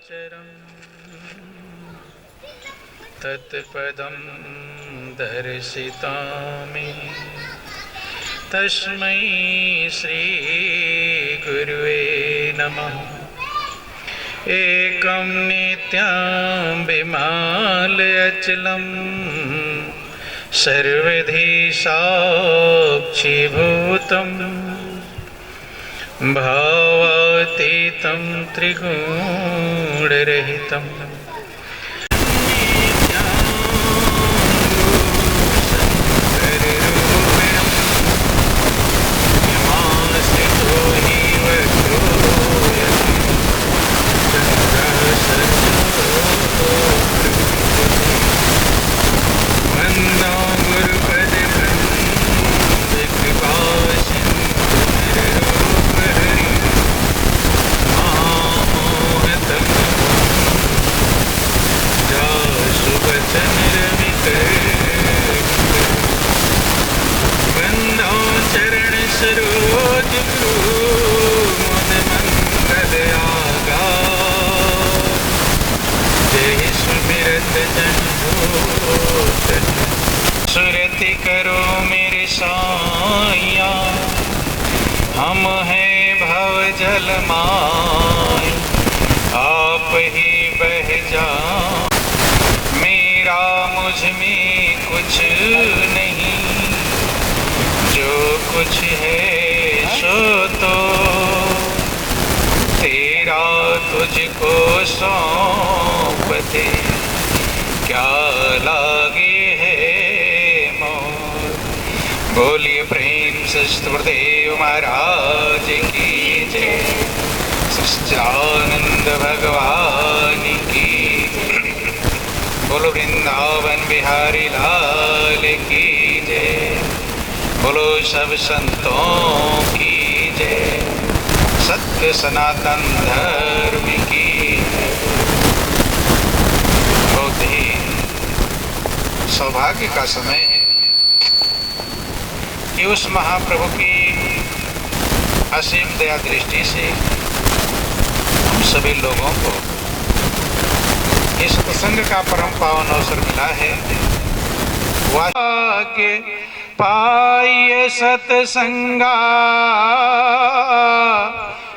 चरम तत्पदं दर्शितामि तस्मै श्री गुरुवे नमः। एकं नित्यं विमलाचलं सर्वधी साक्षीभूतं भावातीतं त्रिगुणरहितं सुरति करो मेरे साया, हम हैं भव जल माय, आप ही बह जाओ। मेरा मुझ में कुछ नहीं, जो कुछ है सो तो तेरा तुझको सौंप दे, क्या लागे है मोर। बोलिए प्रेम से गुरुदेव महाराज की जय, सच्चिदानंद भगवान की। बोलो वृंदावन बिहारी लाल की जय, बोलो सब संतों की जय, सत्य सनातन धर्म की। बहुत ही सौभाग्य का समय है कि उस महाप्रभु की असीम दया दृष्टि से हम सभी लोगों को इस प्रसंग का परम पावन अवसर मिला है। वाक्य पाय सतसंगा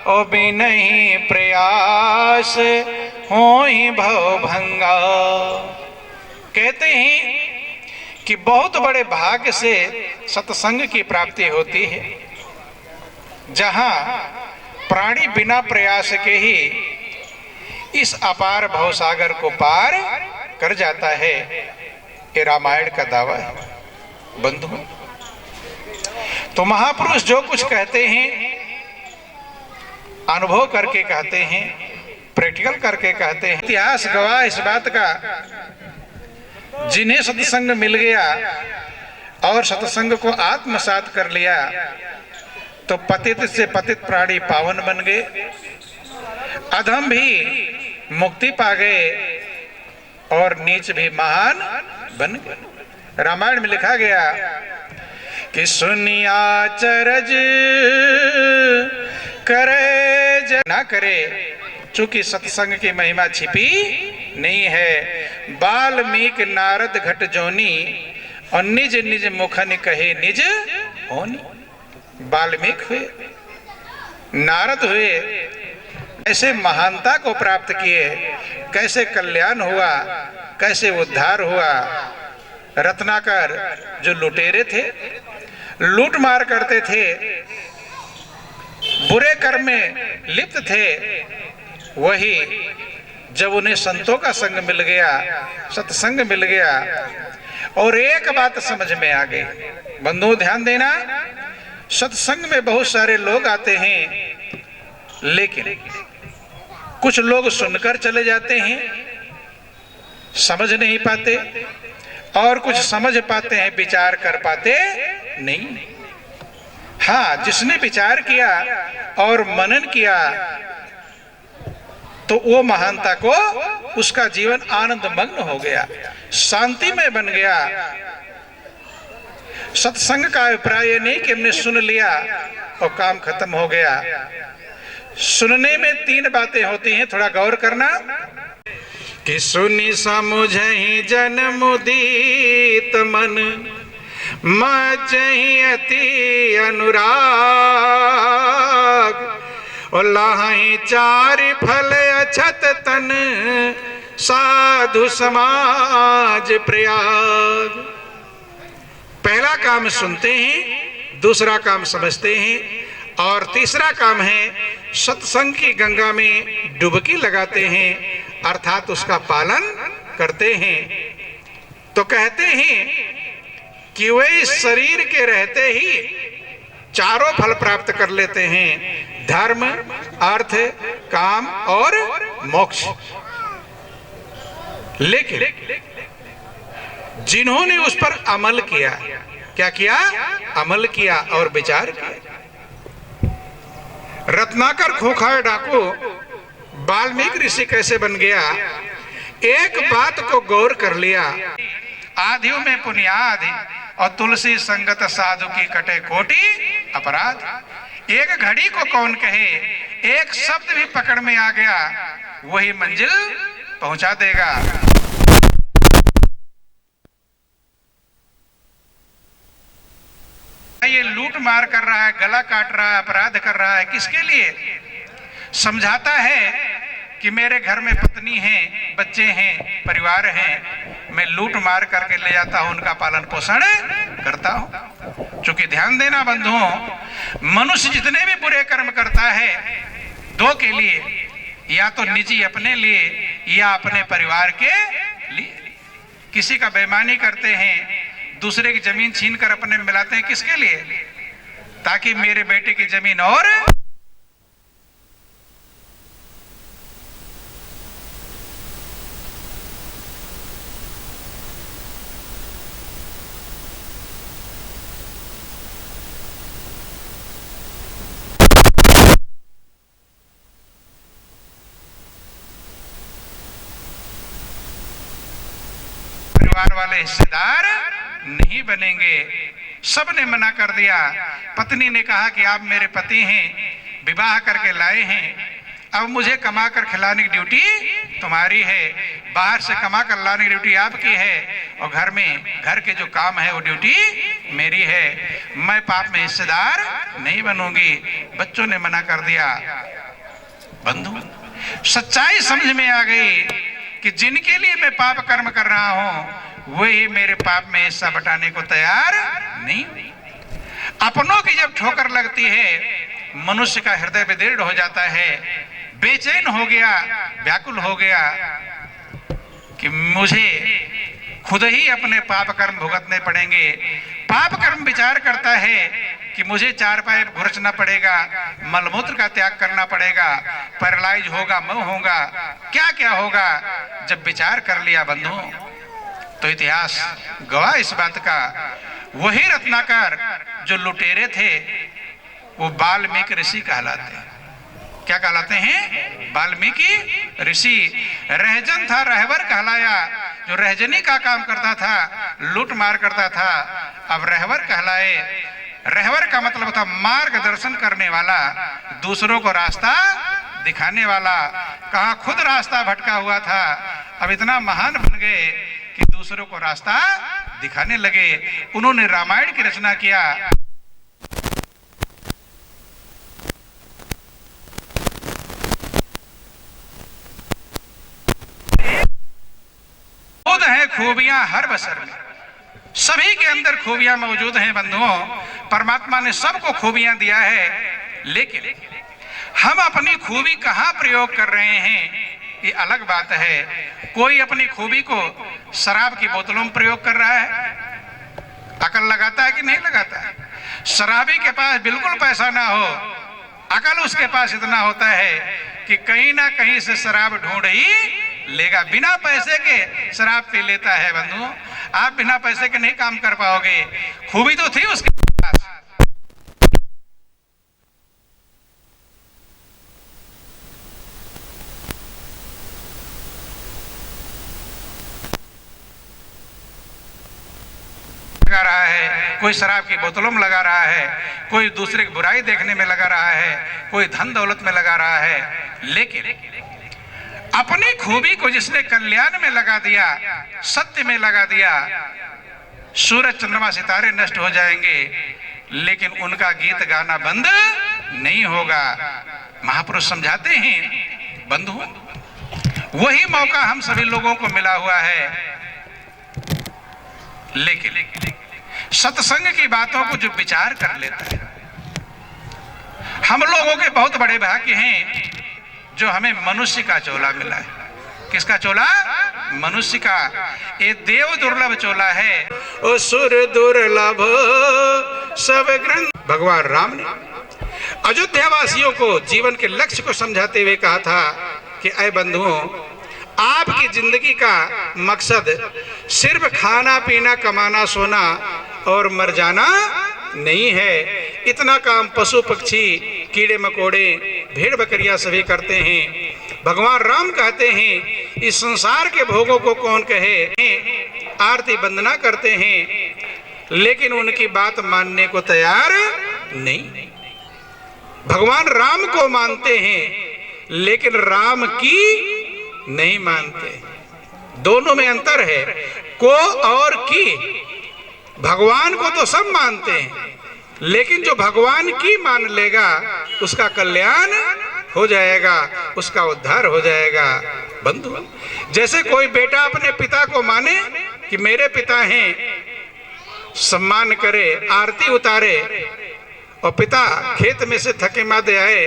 ओ बिनहि प्रयास होई भव भंगा। कहते हैं कि बहुत बड़े भाग्य से सत्संग की प्राप्ति होती है, जहां प्राणी बिना प्रयास के ही इस अपार भवसागर को पार कर जाता है। ये रामायण का दावा है बंधु। तो महापुरुष जो कुछ कहते हैं अनुभव करके कहते हैं, प्रैक्टिकल करके कहते हैं। इतिहास गवाह इस बात का, जिन्हें सत्संग मिल गया और सत्संग को आत्मसात कर लिया तो पतित से पतित प्राणी पावन बन गए, अधम भी मुक्ति पा गए और नीच भी महान बन गए। रामायण में लिखा गया कि सुनिया चरज करे ना करे, चूंकि सत्संग की महिमा छिपी नहीं है। वाल्मीकि नारद घट जोनी और निज निज मुखन कहे निज होनी। वाल्मीकि हुए, नारद हुए, कैसे महानता को प्राप्त किए, कैसे कल्याण हुआ, कैसे उद्धार हुआ। रत्नाकर जो लुटेरे थे, लूट मार करते थे, बुरे कर्म में लिप्त थे, वही जब उन्हें संतों का संग मिल गया, सत्संग मिल गया और एक बात समझ में आ गई। बंधुओं ध्यान देना, सत्संग में बहुत सारे लोग आते हैं, लेकिन कुछ लोग सुनकर चले जाते हैं, समझ नहीं पाते, और कुछ समझ पाते हैं, विचार कर पाते नहीं। हाँ, जिसने विचार किया और मनन किया तो वो महानता को, उसका जीवन आनंद मग्न हो गया, शांति में बन गया। सत्संग का अभिप्राय ये नहीं कि हमने सुन लिया और काम खत्म हो गया। सुनने में तीन बातें होती हैं, थोड़ा गौर करना। कि सुनी समुझहि जन मुदीत मन, मचहि अति अनुराग, और लाहि चार फल अछत तन, साधु समाज प्रयाग। पहला काम सुनते हैं, दूसरा काम समझते हैं, और तीसरा काम है सत्संग की गंगा में डुबकी लगाते हैं, अर्थात उसका पालन करते हैं। तो कहते हैं कि वे इस शरीर के रहते ही चारों फल प्राप्त कर लेते हैं, धर्म, अर्थ, काम और मोक्ष। लेकिन जिन्होंने उस पर अमल किया, क्या किया? अमल किया और विचार किया। रत्नाकर खोखा डाकू वाल्मीकि ऋषि कैसे बन गया? एक बात को गौर कर लिया, आधियों में पुण्यादि और तुलसी संगत साधु की कटे कोटि अपराध। एक घड़ी को कौन कहे, एक शब्द भी पकड़ में आ गया वही मंजिल पहुंचा देगा। ये लूट मार कर रहा है, गला काट रहा है, अपराध कर रहा है, किसके लिए? समझाता है कि मेरे घर में पत्नी है, बच्चे हैं, परिवार हैं, मैं लूट मार करके ले जाता हूं, उनका पालन पोषण करता हूं। क्योंकि ध्यान देना बंधुओं, मनुष्य जितने भी बुरे कर्म करता है दो के लिए, या तो निजी अपने लिए या अपने परिवार के लिए। किसी का बेईमानी करते हैं, दूसरे की जमीन छीन कर अपने में मिलाते हैं, किसके लिए? ताकि मेरे बेटे की जमीन और परिवार वाले हिस्सेदार नहीं बनेंगे। सबने मना कर दिया। पत्नी ने कहा कि आप मेरे पति हैं, विवाह करके लाए हैं, अब मुझे कमा कर खिलाने की ड्यूटी तुम्हारी है, बाहर से कमा कर लाने की ड्यूटी आपकी है, और घर में घर के जो काम है वो ड्यूटी मेरी है। मैं पाप में हिस्सेदार नहीं बनूंगी। बच्चों ने मना कर दिया। बंधु, सच्चाई समझ में आ गई कि जिनके लिए मैं पाप कर्म कर रहा हूं वही मेरे पाप में हिस्सा बटाने को तैयार नहीं। अपनों की जब ठोकर लगती है, मनुष्य का हृदय विदीर्ण हो जाता है, बेचैन हो गया, व्याकुल हो गया कि मुझे खुद ही अपने पाप कर्म भुगतने पड़ेंगे। पाप कर्म विचार करता है कि मुझे चार पाए घुरचना पड़ेगा, मलमूत्र का त्याग करना पड़ेगा, पैरालाइज होगा, मैं होगा, क्या क्या होगा। जब विचार कर लिया बंधु, तो इतिहास गवाह इस बात का। वही रत्नाकर जो लुटेरे थे वो वाल्मीकि ऋषि कहलाते हैं। क्या कहलाते हैं? वाल्मीकि ऋषि। रहजन था, रहवर कहलाया, जो रहजनी का काम करता था, लूट मार करता था, अब रहवर कहलाए। रहवर का मतलब था मार्गदर्शन करने वाला, दूसरों को रास्ता दिखाने वाला। कहाँ खुद रास्ता भटका हुआ था, अब इतना महान बन गए कि दूसरों को रास्ता दिखाने लगे। उन्होंने रामायण की रचना किया। मौजूद हैं खूबियां हर बशर में, सभी के अंदर खूबियां मौजूद हैं बंधुओं। परमात्मा ने सबको खूबियां दिया है, लेकिन हम अपनी खूबी कहाँ प्रयोग कर रहे हैं ये अलग बात है। कोई अपनी खूबी को शराब की बोतलों में प्रयोग कर रहा है, अकल लगाता है कि नहीं लगाता है? शराबी के पास बिल्कुल पैसा ना हो, अकल उसके पास इतना होता है कि कहीं ना कहीं से शराब ढूंढ ही लेगा। बिना पैसे के शराब पी लेता है बंधु। आप बिना पैसे के नहीं काम कर पाओगे। खूबी तो थी उसके पास। रहा रहा है, कोई शराब की बोतलों में लगा रहा है, कोई दूसरे की बुराई देखने में लगा रहा है, कोई धन दौलत में लगा रहा है। लेकिन अपनी खूबी को जिसने कल्याण में लगा दिया, सत्य में लगा दिया, सूरज चंद्रमा सितारे नष्ट हो जाएंगे लेकिन उनका गीत गाना बंद नहीं होगा। महापुरुष समझाते हैं बंधु, वही मौका हम सभी लोगों को मिला हुआ है। लेकिन सत्संग की बातों को जो विचार कर लेता है, हम लोगों के बहुत बड़े भाग्य हैं जो हमें मनुष्य का चोला मिला है। किसका चोला? मनुष्य का। ये देव दुर्लभ चोला है, ओ सुर दुर्लभ सब ग्रंथ। भगवान राम ने अयोध्या वासियों को जीवन के लक्ष्य को समझाते हुए कहा था कि अय बंधुओं, आपकी जिंदगी का मकसद सिर्फ खाना पीना कमाना सोना और मर जाना नहीं है। इतना काम पशु पक्षी कीड़े मकोड़े भेड़ बकरियां सभी करते हैं। भगवान राम कहते हैं इस संसार के भोगों को कौन कहे, आरती वंदना करते हैं लेकिन उनकी बात मानने को तैयार नहीं। भगवान राम को मानते हैं लेकिन राम की नहीं मानते। दोनों में अंतर है, को और की। भगवान को तो सब मानते हैं लेकिन जो भगवान की मान लेगा उसका कल्याण हो जाएगा, उसका उद्धार हो जाएगा। बंधु, जैसे कोई बेटा अपने पिता को माने कि मेरे पिता हैं, सम्मान करे, आरती उतारे, और पिता खेत में से थके मादे आए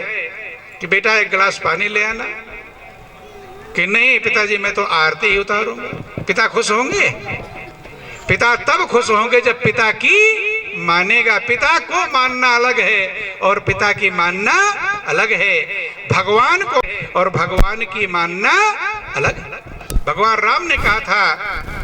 कि बेटा एक गिलास पानी ले आना, कि नहीं पिताजी मैं तो आरती ही उतारूंगा। पिता खुश होंगे? पिता तब खुश होंगे जब पिता की मानेगा। पिता को मानना अलग है और पिता की मानना अलग है। भगवान को और भगवान की मानना अलग है। भगवान राम ने कहा था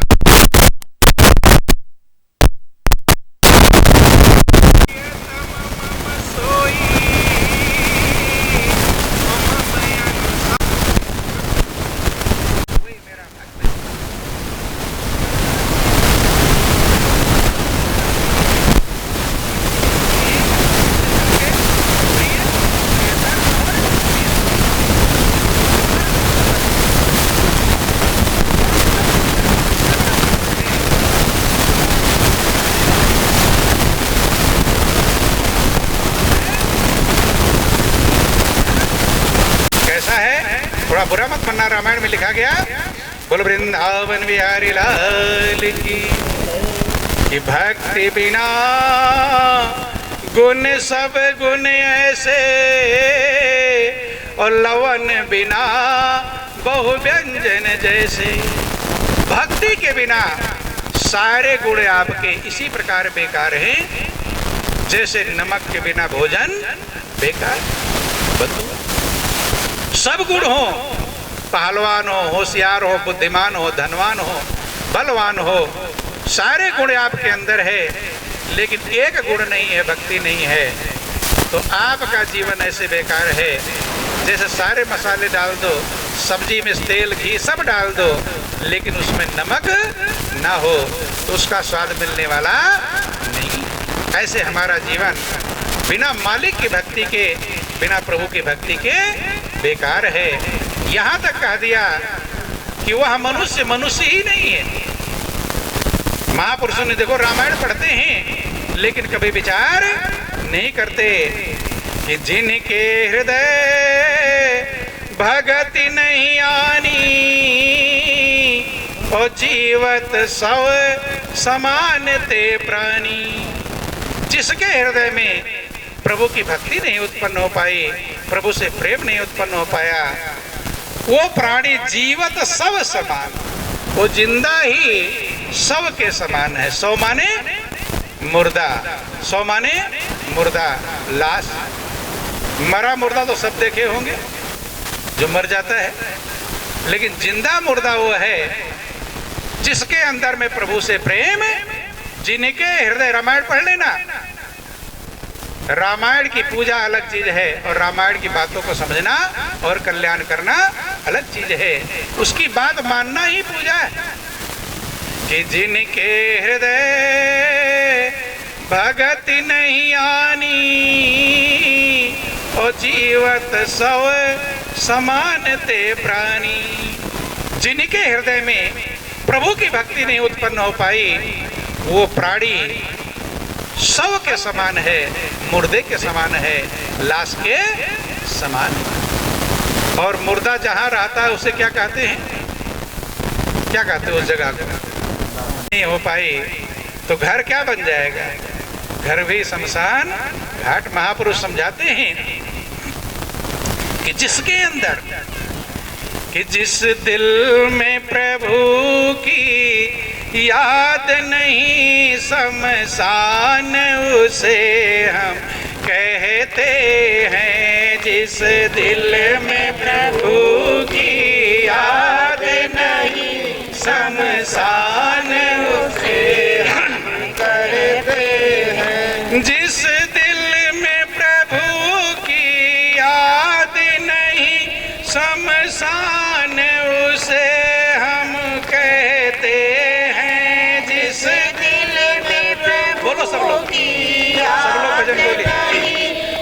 थोड़ा बुरा मत बनना, रामायण में लिखा गया, बोल वृंदावन बिहारी लाल की भक्ति बिना गुण सब गुण ऐसे, और लवन बिना बहु व्यंजन जैसे। भक्ति के बिना सारे गुण आपके इसी प्रकार बेकार हैं जैसे नमक के बिना भोजन बेकार। बंधु, सब गुण हो, पहलवान हो, होशियार हो, बुद्धिमान हो, धनवान हो, बलवान हो, सारे गुण आपके अंदर है लेकिन एक गुण नहीं है, भक्ति नहीं है, तो आपका जीवन ऐसे बेकार है जैसे सारे मसाले डाल दो, सब्जी में तेल घी सब डाल दो लेकिन उसमें नमक ना हो तो उसका स्वाद मिलने वाला नहीं। ऐसे हमारा जीवन बिना मालिक की भक्ति के, बिना प्रभु की भक्ति के बेकार है। यहाँ तक कह दिया कि वह मनुष्य मनुष्य ही नहीं है। महापुरुषों ने देखो रामायण पढ़ते हैं लेकिन कभी विचार नहीं करते कि जिनके हृदय भगति नहीं आनी और जीवत सब समान ते प्राणी। जिसके हृदय में प्रभु की भक्ति नहीं उत्पन्न हो पाई, प्रभु से प्रेम नहीं उत्पन्न हो पाया, वो प्राणी जीवत सब समान, वो जिंदा ही सब के समान है। सौ माने मुर्दा, सौ माने मुर्दा, लाश। मरा मुर्दा तो सब देखे होंगे जो मर जाता है, लेकिन जिंदा मुर्दा वो है जिसके अंदर में प्रभु से प्रेम, जिनके हृदय। रामायण पढ़ लेना, रामायण की पूजा अलग चीज है और रामायण की बातों को समझना और कल्याण करना अलग चीज है। उसकी बात मानना ही पूजा है कि जिनके हृदय भगत नहीं आनी ओ जीवत सव समान ते प्राणी। जिनके हृदय में प्रभु की भक्ति नहीं उत्पन्न हो पाई वो प्राणी शव के समान है, मुर्दे के समान है, लाश के समान। और मुर्दा जहां रहता है उसे क्या कहते हैं, क्या कहते हैं उस जगह को? नहीं हो पाई तो घर क्या बन जाएगा? घर भी शमशान घाट। महापुरुष समझाते हैं कि जिसके अंदर, कि जिस दिल में प्रभु की याद नहीं शमशान उसे हम कहते हैं। जिस दिल में प्रभु की याद नहीं शमशान उसे हम कहते हैं। जिस दिल में प्रभु की याद नहीं शमशान उसे हम कहते हैं। जिस दिल में प्रभु बोलो सब लोग, सब लोग भजन बोलिए।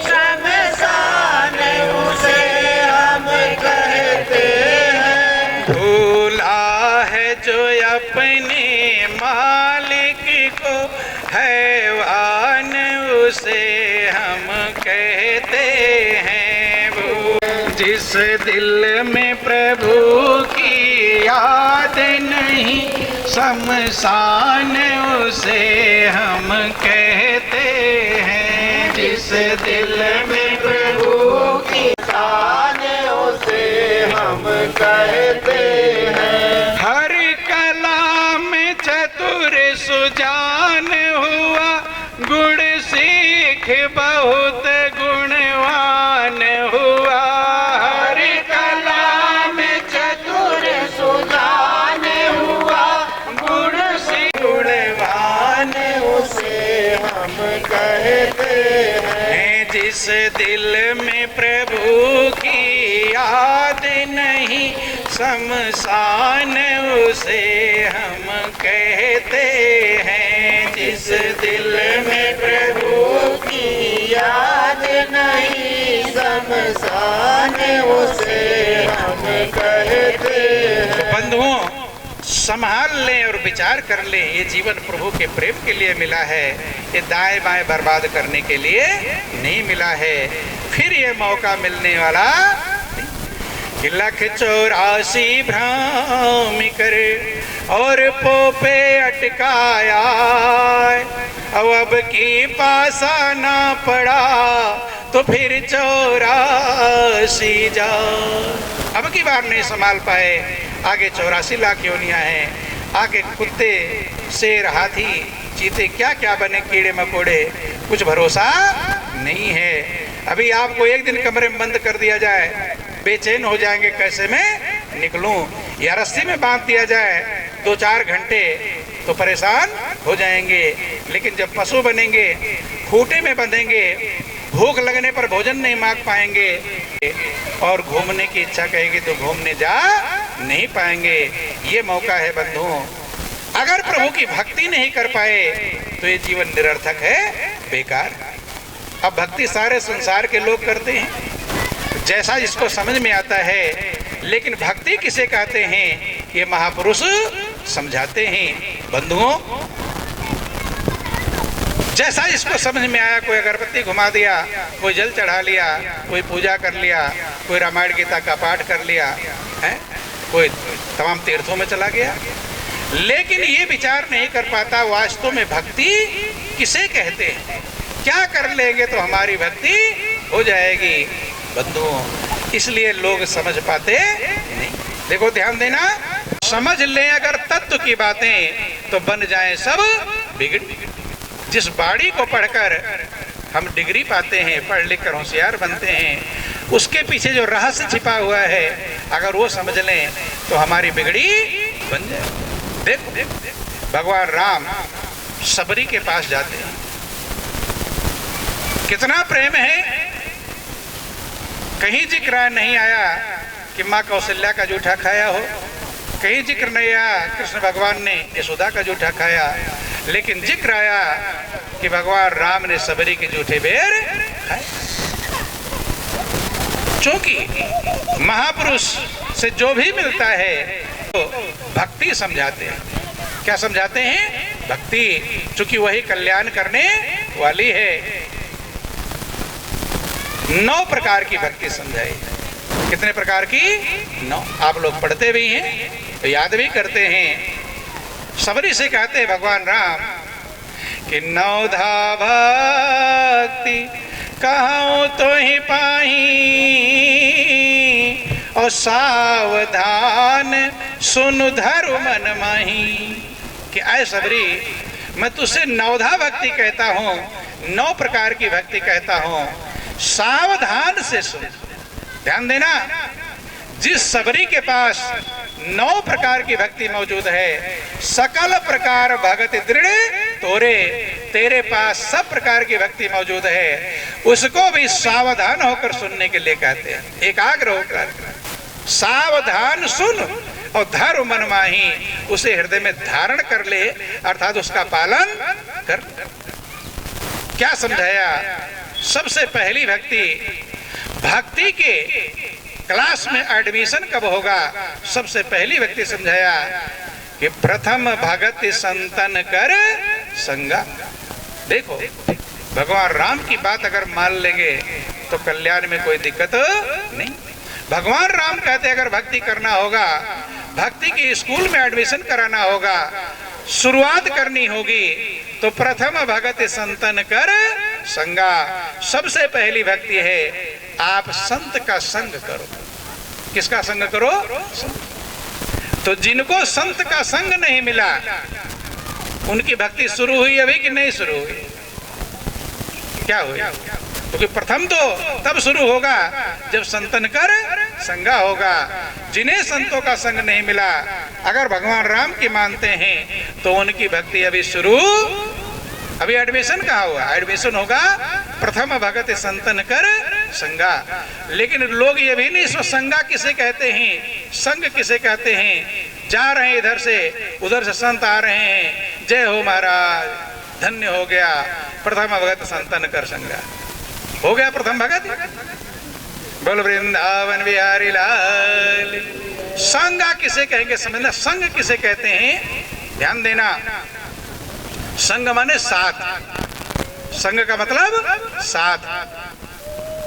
शमशान उसे हम कहते हैं। भूला है जो अपने मालिक को हैवान उसे हम कहते हैं। जिस दिल में प्रभु की याद नहीं शमशान उसे हम कहते हैं। जिस दिल में प्रभु की याद उसे हम कहते हैं। हर कला में चतुर सुजान हुआ, गुण सीख बहुत गुणवान हुआ। हर कला में चतुर सुजान हुआ, गुण सीख गुणवान उसे हम कहते हैं। जिस दिल में प्रभु की याद नहीं शमशान उसे हम कहते हैं। जिस दिल में प्रभु की याद नहीं शमशान उसे हम कहते हैं। बंधुओं, संभाल लें और विचार कर लें, ये जीवन प्रभु के प्रेम के लिए मिला है, ये दाएं बाएं बर्बाद करने के लिए नहीं मिला है। फिर ये मौका मिलने वाला। लख 84 भ्राम कर और पोपे अटकाया, अब की पासा ना पड़ा तो फिर 84 जा। अब की बार नहीं संभाल पाए, आगे 84 लाख योनियां हैं। आगे कुत्ते, शेर, हाथी, चीते क्या क्या बने, कीड़े मकोड़े, कुछ भरोसा नहीं है। अभी आपको एक दिन कमरे में बंद कर दिया जाए, बेचैन हो जाएंगे, कैसे मैं निकलूं, या रस्सी में बांध दिया जाए 2-4 घंटे तो परेशान हो जाएंगे। लेकिन जब पशु बनेंगे, खूंटे में बंधेंगे, भूख लगने पर भोजन नहीं मांग पाएंगे और घूमने की इच्छा कहेगी तो घूमने जा नहीं पाएंगे। ये मौका है बंधुओं। अगर प्रभु की भक्ति नहीं कर पाए तो ये जीवन निरर्थक है, बेकार। अब भक्ति सारे संसार के लोग करते हैं, जैसा जिसको समझ में आता है, लेकिन भक्ति किसे कहते हैं ये महापुरुष समझाते हैं। बंधुओं, जैसा जिसको समझ में आया, कोई अगरबत्ती घुमा दिया, कोई जल चढ़ा लिया, कोई पूजा कर लिया, कोई रामायण गीता का पाठ कर लिया है, कोई तमाम तीर्थों में चला गया, लेकिन ये विचार नहीं कर पाता वास्तव में भक्ति किसे कहते हैं, क्या कर लेंगे तो हमारी भक्ति हो जाएगी। बंधुओं, इसलिए लोग समझ पाते नहीं। देखो ध्यान देना, समझ लें अगर तत्व की बातें तो बन जाएं सब बिगड़। जिस बाड़ी को पढ़कर हम डिग्री पाते हैं, पढ़ लिख कर होशियार बनते हैं, उसके पीछे जो रहस्य छिपा हुआ है अगर वो समझ लें तो हमारी बिगड़ी बन जाए। देखो भगवान राम सबरी के पास जाते हैं, कितना प्रेम है। कहीं जिक्र नहीं आया कि माँ कौशल्या का जूठा खाया हो, कहीं जिक्र नहीं आया कृष्ण भगवान ने यशोदा का जूठा खाया, लेकिन जिक्र आया कि भगवान राम ने सबरी के जूठे बेर खाए। क्योंकि महापुरुष से जो भी मिलता है तो भक्ति समझाते हैं। क्या समझाते हैं? भक्ति, चूंकि वही कल्याण करने वाली है। 9 प्रकार की भक्ति समझाई। कितने प्रकार की? 9। आप लोग पढ़ते भी हैं तो याद भी करते हैं। सबरी से कहते हैं भगवान राम कि 9 धा भक्ति कहूँ तो ही पाही, और सावधान सुन धरु मन माही। कि आय सबरी, मैं तुझसे 9 धा भक्ति कहता हूँ, 9 प्रकार की भक्ति कहता हूँ, सावधान से सुन। ध्यान देना, जिस सबरी के पास 9 प्रकार की भक्ति मौजूद है, सकल प्रकार भगति दृढ़ तोरे, तेरे पास सब प्रकार की भक्ति मौजूद है, उसको भी सावधान होकर सुनने के लिए कहते हैं। एकाग्र होकर सावधान सुन और धर मन माही, उसे हृदय में धारण कर ले, अर्थात उसका पालन कर। क्या समझाया? सबसे पहली भक्ति, भक्ति के क्लास में एडमिशन कब होगा? सबसे पहली व्यक्ति समझाया कि प्रथम भगति संतन कर संगा। देखो, भगवान राम की बात अगर मान लेंगे तो कल्याण में कोई दिक्कत नहीं। भगवान राम कहते अगर भक्ति करना होगा, भक्ति के स्कूल में एडमिशन कराना होगा, शुरुआत करनी होगी, तो प्रथम भगति संतन कर संगा। सबसे पहली भक्ति है आप संत का संग करो। किसका संग करो? तो जिनको संत का संग नहीं मिला, उनकी भक्ति शुरू हुई अभी कि नहीं शुरू हुई? क्या हुई? क्योंकि प्रथम तो तब शुरू होगा जब संतन कर संगा होगा। जिन्हें संतों का संग नहीं मिला, अगर भगवान राम की मानते हैं तो उनकी भक्ति अभी शुरू, अभी एडमिशन कहाँ हुआ? एडमिशन होगा प्रथम भगत संतन कर संगा। लेकिन लोग ये भी नहीं सोच संगा किसे कहते हैं, संग किसे कहते हैं। जा रहे हैं इधर से उधर से संत आ रहे हैं, जय हो महाराज, धन्य हो गया प्रथम भगत संतन कर संगा। हो गया प्रथम भगत। बोल वृंदावन बिहारी लाल। संगा किसे कहेंगे समझना, संग किसे कहते हैं? ध्यान देना, संग माने साथ। संग का मतलब साथ।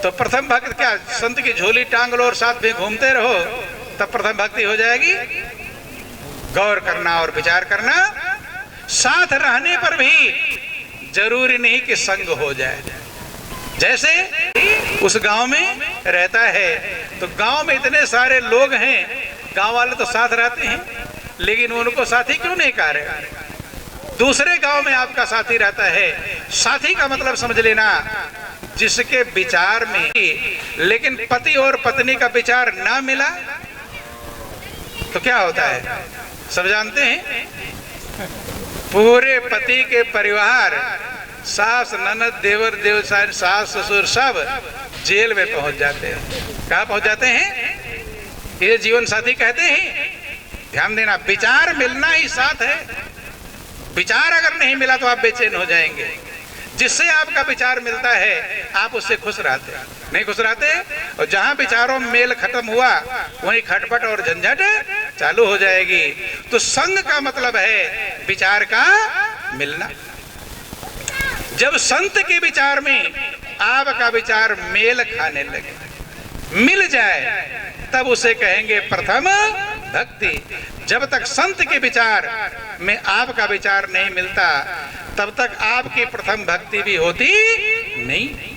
तो प्रथम भक्त क्या? संत की झोली टांग लो और साथ में घूमते रहो, तब प्रथम भक्ति हो जाएगी? गौर करना और विचार करना। साथ रहने पर भी जरूरी नहीं कि संग हो जाए। जैसे उस गांव में रहता है तो गांव में इतने सारे लोग हैं, गांव वाले तो साथ रहते हैं, लेकिन उनको साथी क्यों नहीं कह रहे? दूसरे गांव में आपका साथी रहता है। साथी का मतलब समझ लेना, जिसके विचार में लेकिन पति और पत्नी का विचार ना मिला तो क्या होता है? सब जानते हैं, पूरे पति के परिवार, सास ननद देवर देवसान सास ससुर सब जेल में पहुंच जाते हैं। कहाँ पहुंच जाते हैं? ये जीवन साथी कहते हैं। ध्यान देना, विचार मिलना ही साथ है। विचार अगर नहीं मिला तो आप बेचैन हो जाएंगे। जिससे आपका विचार मिलता है आप उससे खुश रहते, नहीं खुश रहते। और जहां विचारों में मेल खत्म हुआ वहीं खटपट और झंझट चालू हो जाएगी। तो संग का मतलब है विचार का मिलना। जब संत के विचार में आपका विचार मेल खाने लगे, मिल जाए, तब उसे कहेंगे प्रथम भक्ति। जब तक संत के विचार में आपका विचार नहीं मिलता, तब तक आपकी प्रथम भक्ति भी होती नहीं।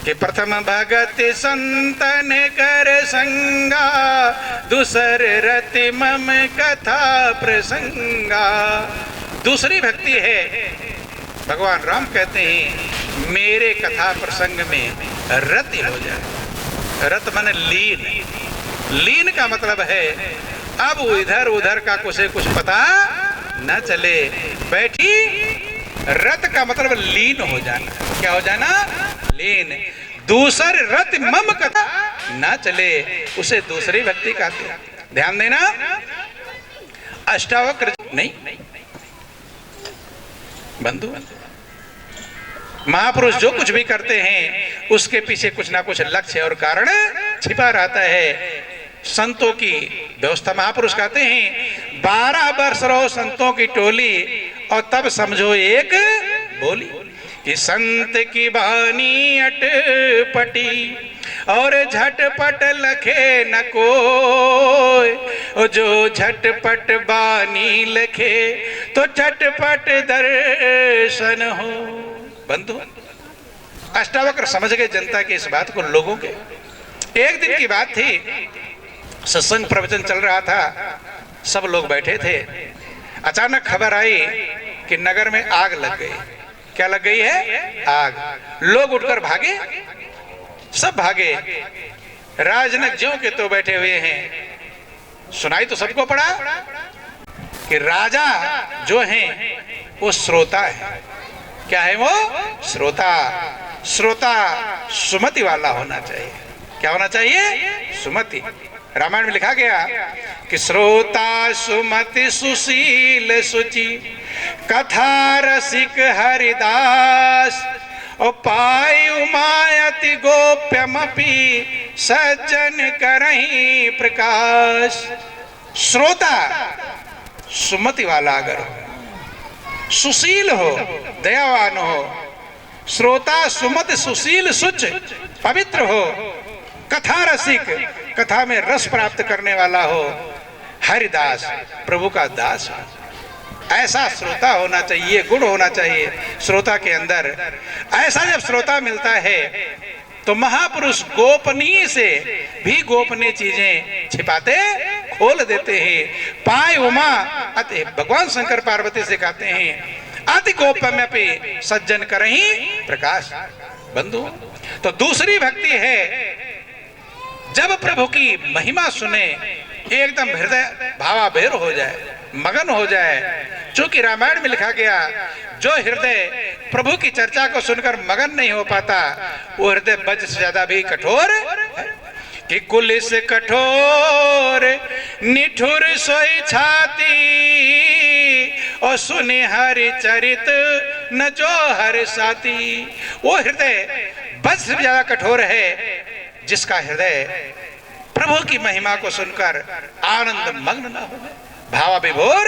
कि प्रथम भगति संतन कर संगा, दूसर रति मम कथा प्रसंगा। दूसरी भक्ति है, भगवान राम कहते हैं मेरे कथा प्रसंग में रति हो जाए। रत माने लीन। लीन का मतलब है अब इधर उधर का कुछ पता न चले, बैठी। रत का मतलब लीन हो जाना। क्या हो जाना? लीन। दूसर रत मम कथा न चले, उसे दूसरी भक्ति कहते हैं। ध्यान देना, अष्टावक्र नहीं बंधु, महापुरुष जो कुछ भी करते हैं उसके पीछे कुछ ना कुछ लक्ष्य और कारण छिपा रहता है। संतों की व्यवस्था, महापुरुष कहते हैं 12 वर्ष रहो संतों की टोली और तब समझो एक बोली कि संत की बानी अटपटी और झटपट लखे न कोई, जो झटपट बानी लखे तो झटपट दर्शन हो। बंधु, अष्टावक्र समझ गए जनता की इस बात को, लोगों के। एक दिन की बात थी, सत्संग प्रवचन चल रहा था, सब लोग बैठे थे। अचानक खबर आई कि नगर में आग लग गई। क्या लग गई है? आग। लोग उठकर भागे, सब भागे। राजनक ज्यों के तो बैठे हुए हैं। सुनाई तो सबको पड़ा कि राजा जो हैं वो श्रोता है। क्या है वो? श्रोता। श्रोता सुमति वाला होना चाहिए। क्या होना चाहिए? सुमति। रामायण में लिखा गया कि श्रोता सुमति सुशील सुचि कथा रसिक हरिदास और पायु मायति गोप्यमपि सज्जन करहि प्रकाश। श्रोता सुमति वाला अगर हो, सुशील हो, दयावान हो, श्रोता सुमति सुशील सुच पवित्र हो, कथा रसिक, कथा में रस प्राप्त करने वाला हो, हरिदास, प्रभु का दास हो। ऐसा श्रोता होना चाहिए, गुण होना चाहिए श्रोता के अंदर। ऐसा जब श्रोता मिलता है तो महापुरुष गोपनीय से भी गोपनीय चीजें छिपाते, खोल देते हैं। पाय उमा अति, भगवान शंकर पार्वती से कहते हैं अति गोप्यमपि सज्जन करहि प्रकाश। बंधु, तो दूसरी भक्ति है जब प्रभु की महिमा सुने एकदम हृदय भावावेर हो जाए, मगन हो जाए। चूंकि रामायण में लिखा गया जो हृदय प्रभु की चर्चा को सुनकर मगन नहीं हो पाता वो हृदय वज्र से ज्यादा भी कठोर है। कि कुलिस कठोर निठुर सोई छाती और सुनि हरि चरित न जो हर साथी। वो हृदय वज्र से ज्यादा कठोर है जिसका हृदय प्रभु की महिमा को सुनकर आनंद मग्न न हो, भावाविभोर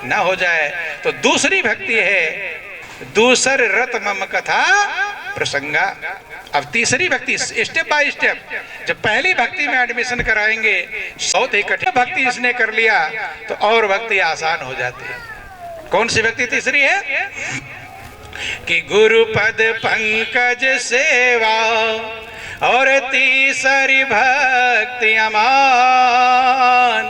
न हो जाए। तो दूसरी भक्ति है दूसर रत मम कथा प्रसंगा। अब तीसरी भक्ति स्टेप बाय स्टेप। जब पहली भक्ति में एडमिशन कराएंगे बहुत ही कठिन भक्ति इसने कर लिया तो और भक्ति आसान हो जाती है। कौन सी भक्ति तीसरी है? कि गुरु पद पंकज सेवा और तीसरी भक्ति अमान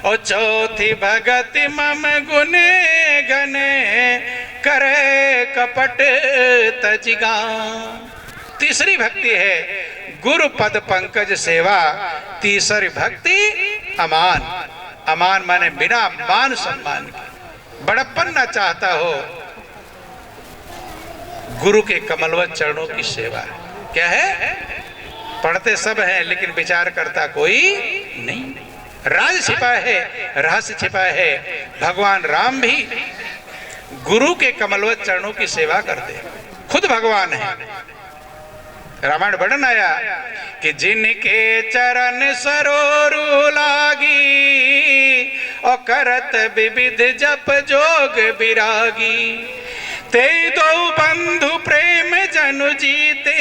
और चौथी भगति मम गुने गने करे कपट तजिगान। तीसरी भक्ति है गुरु पद पंकज सेवा। तीसरी भक्ति अमान। अमान माने बिना मान सम्मान के, बड़प्पन ना चाहता हो, गुरु के कमलवत चरणों की सेवा। क्या है? पढ़ते सब हैं लेकिन विचार करता कोई नहीं। राज छिपा है, रहस्य छिपा है। भगवान राम भी गुरु के कमलवत चरणों की सेवा करते, खुद भगवान है। रामायण वर्णन आया कि जिनके चरण सरोरु लागी और करत विविध जप जोग विरागी ते दो बंधु प्रेम जनु जीते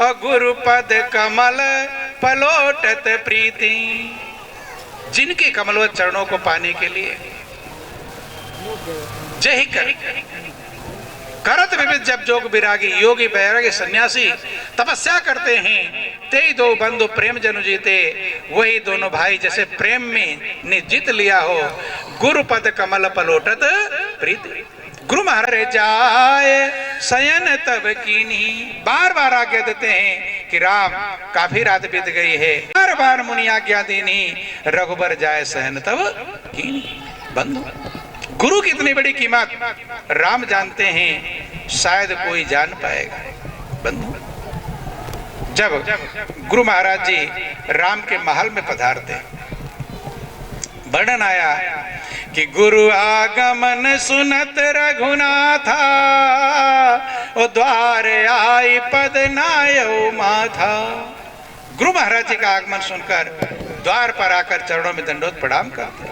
और गुरु पद कमल पलोटत प्रीति। जिनके कमलवत चरणों को पाने के लिए जय कर करत विविध जब जोग विरागी, योगी बैरागी सन्यासी तपस्या करते हैं। ते दो बंधु प्रेम जनु जीते, वही दोनों भाई जैसे प्रेम में ने जीत लिया हो। गुरु पद कमल पलोटत प्रीति। गुरु महाराज जाए शयन तब कीनी। बार बार आज्ञा देते हैं कि राम काफी रात बीत गई है, बार बार मुनि आज्ञा देनी, रघुबर जाए शयन तब कीनी। बंधु, गुरु की इतनी बड़ी कीमत राम जानते हैं, शायद कोई जान पाएगा। बंधु, जब गुरु महाराज जी राम के महल में पधारते, वर्णन आया कि गुरु आगमन सुनत रघुनाथा ओ द्वार आई पद नायो माथा। गुरु महाराज जी का आगमन सुनकर द्वार पर आकर चरणों में दंडोत प्रणाम करते।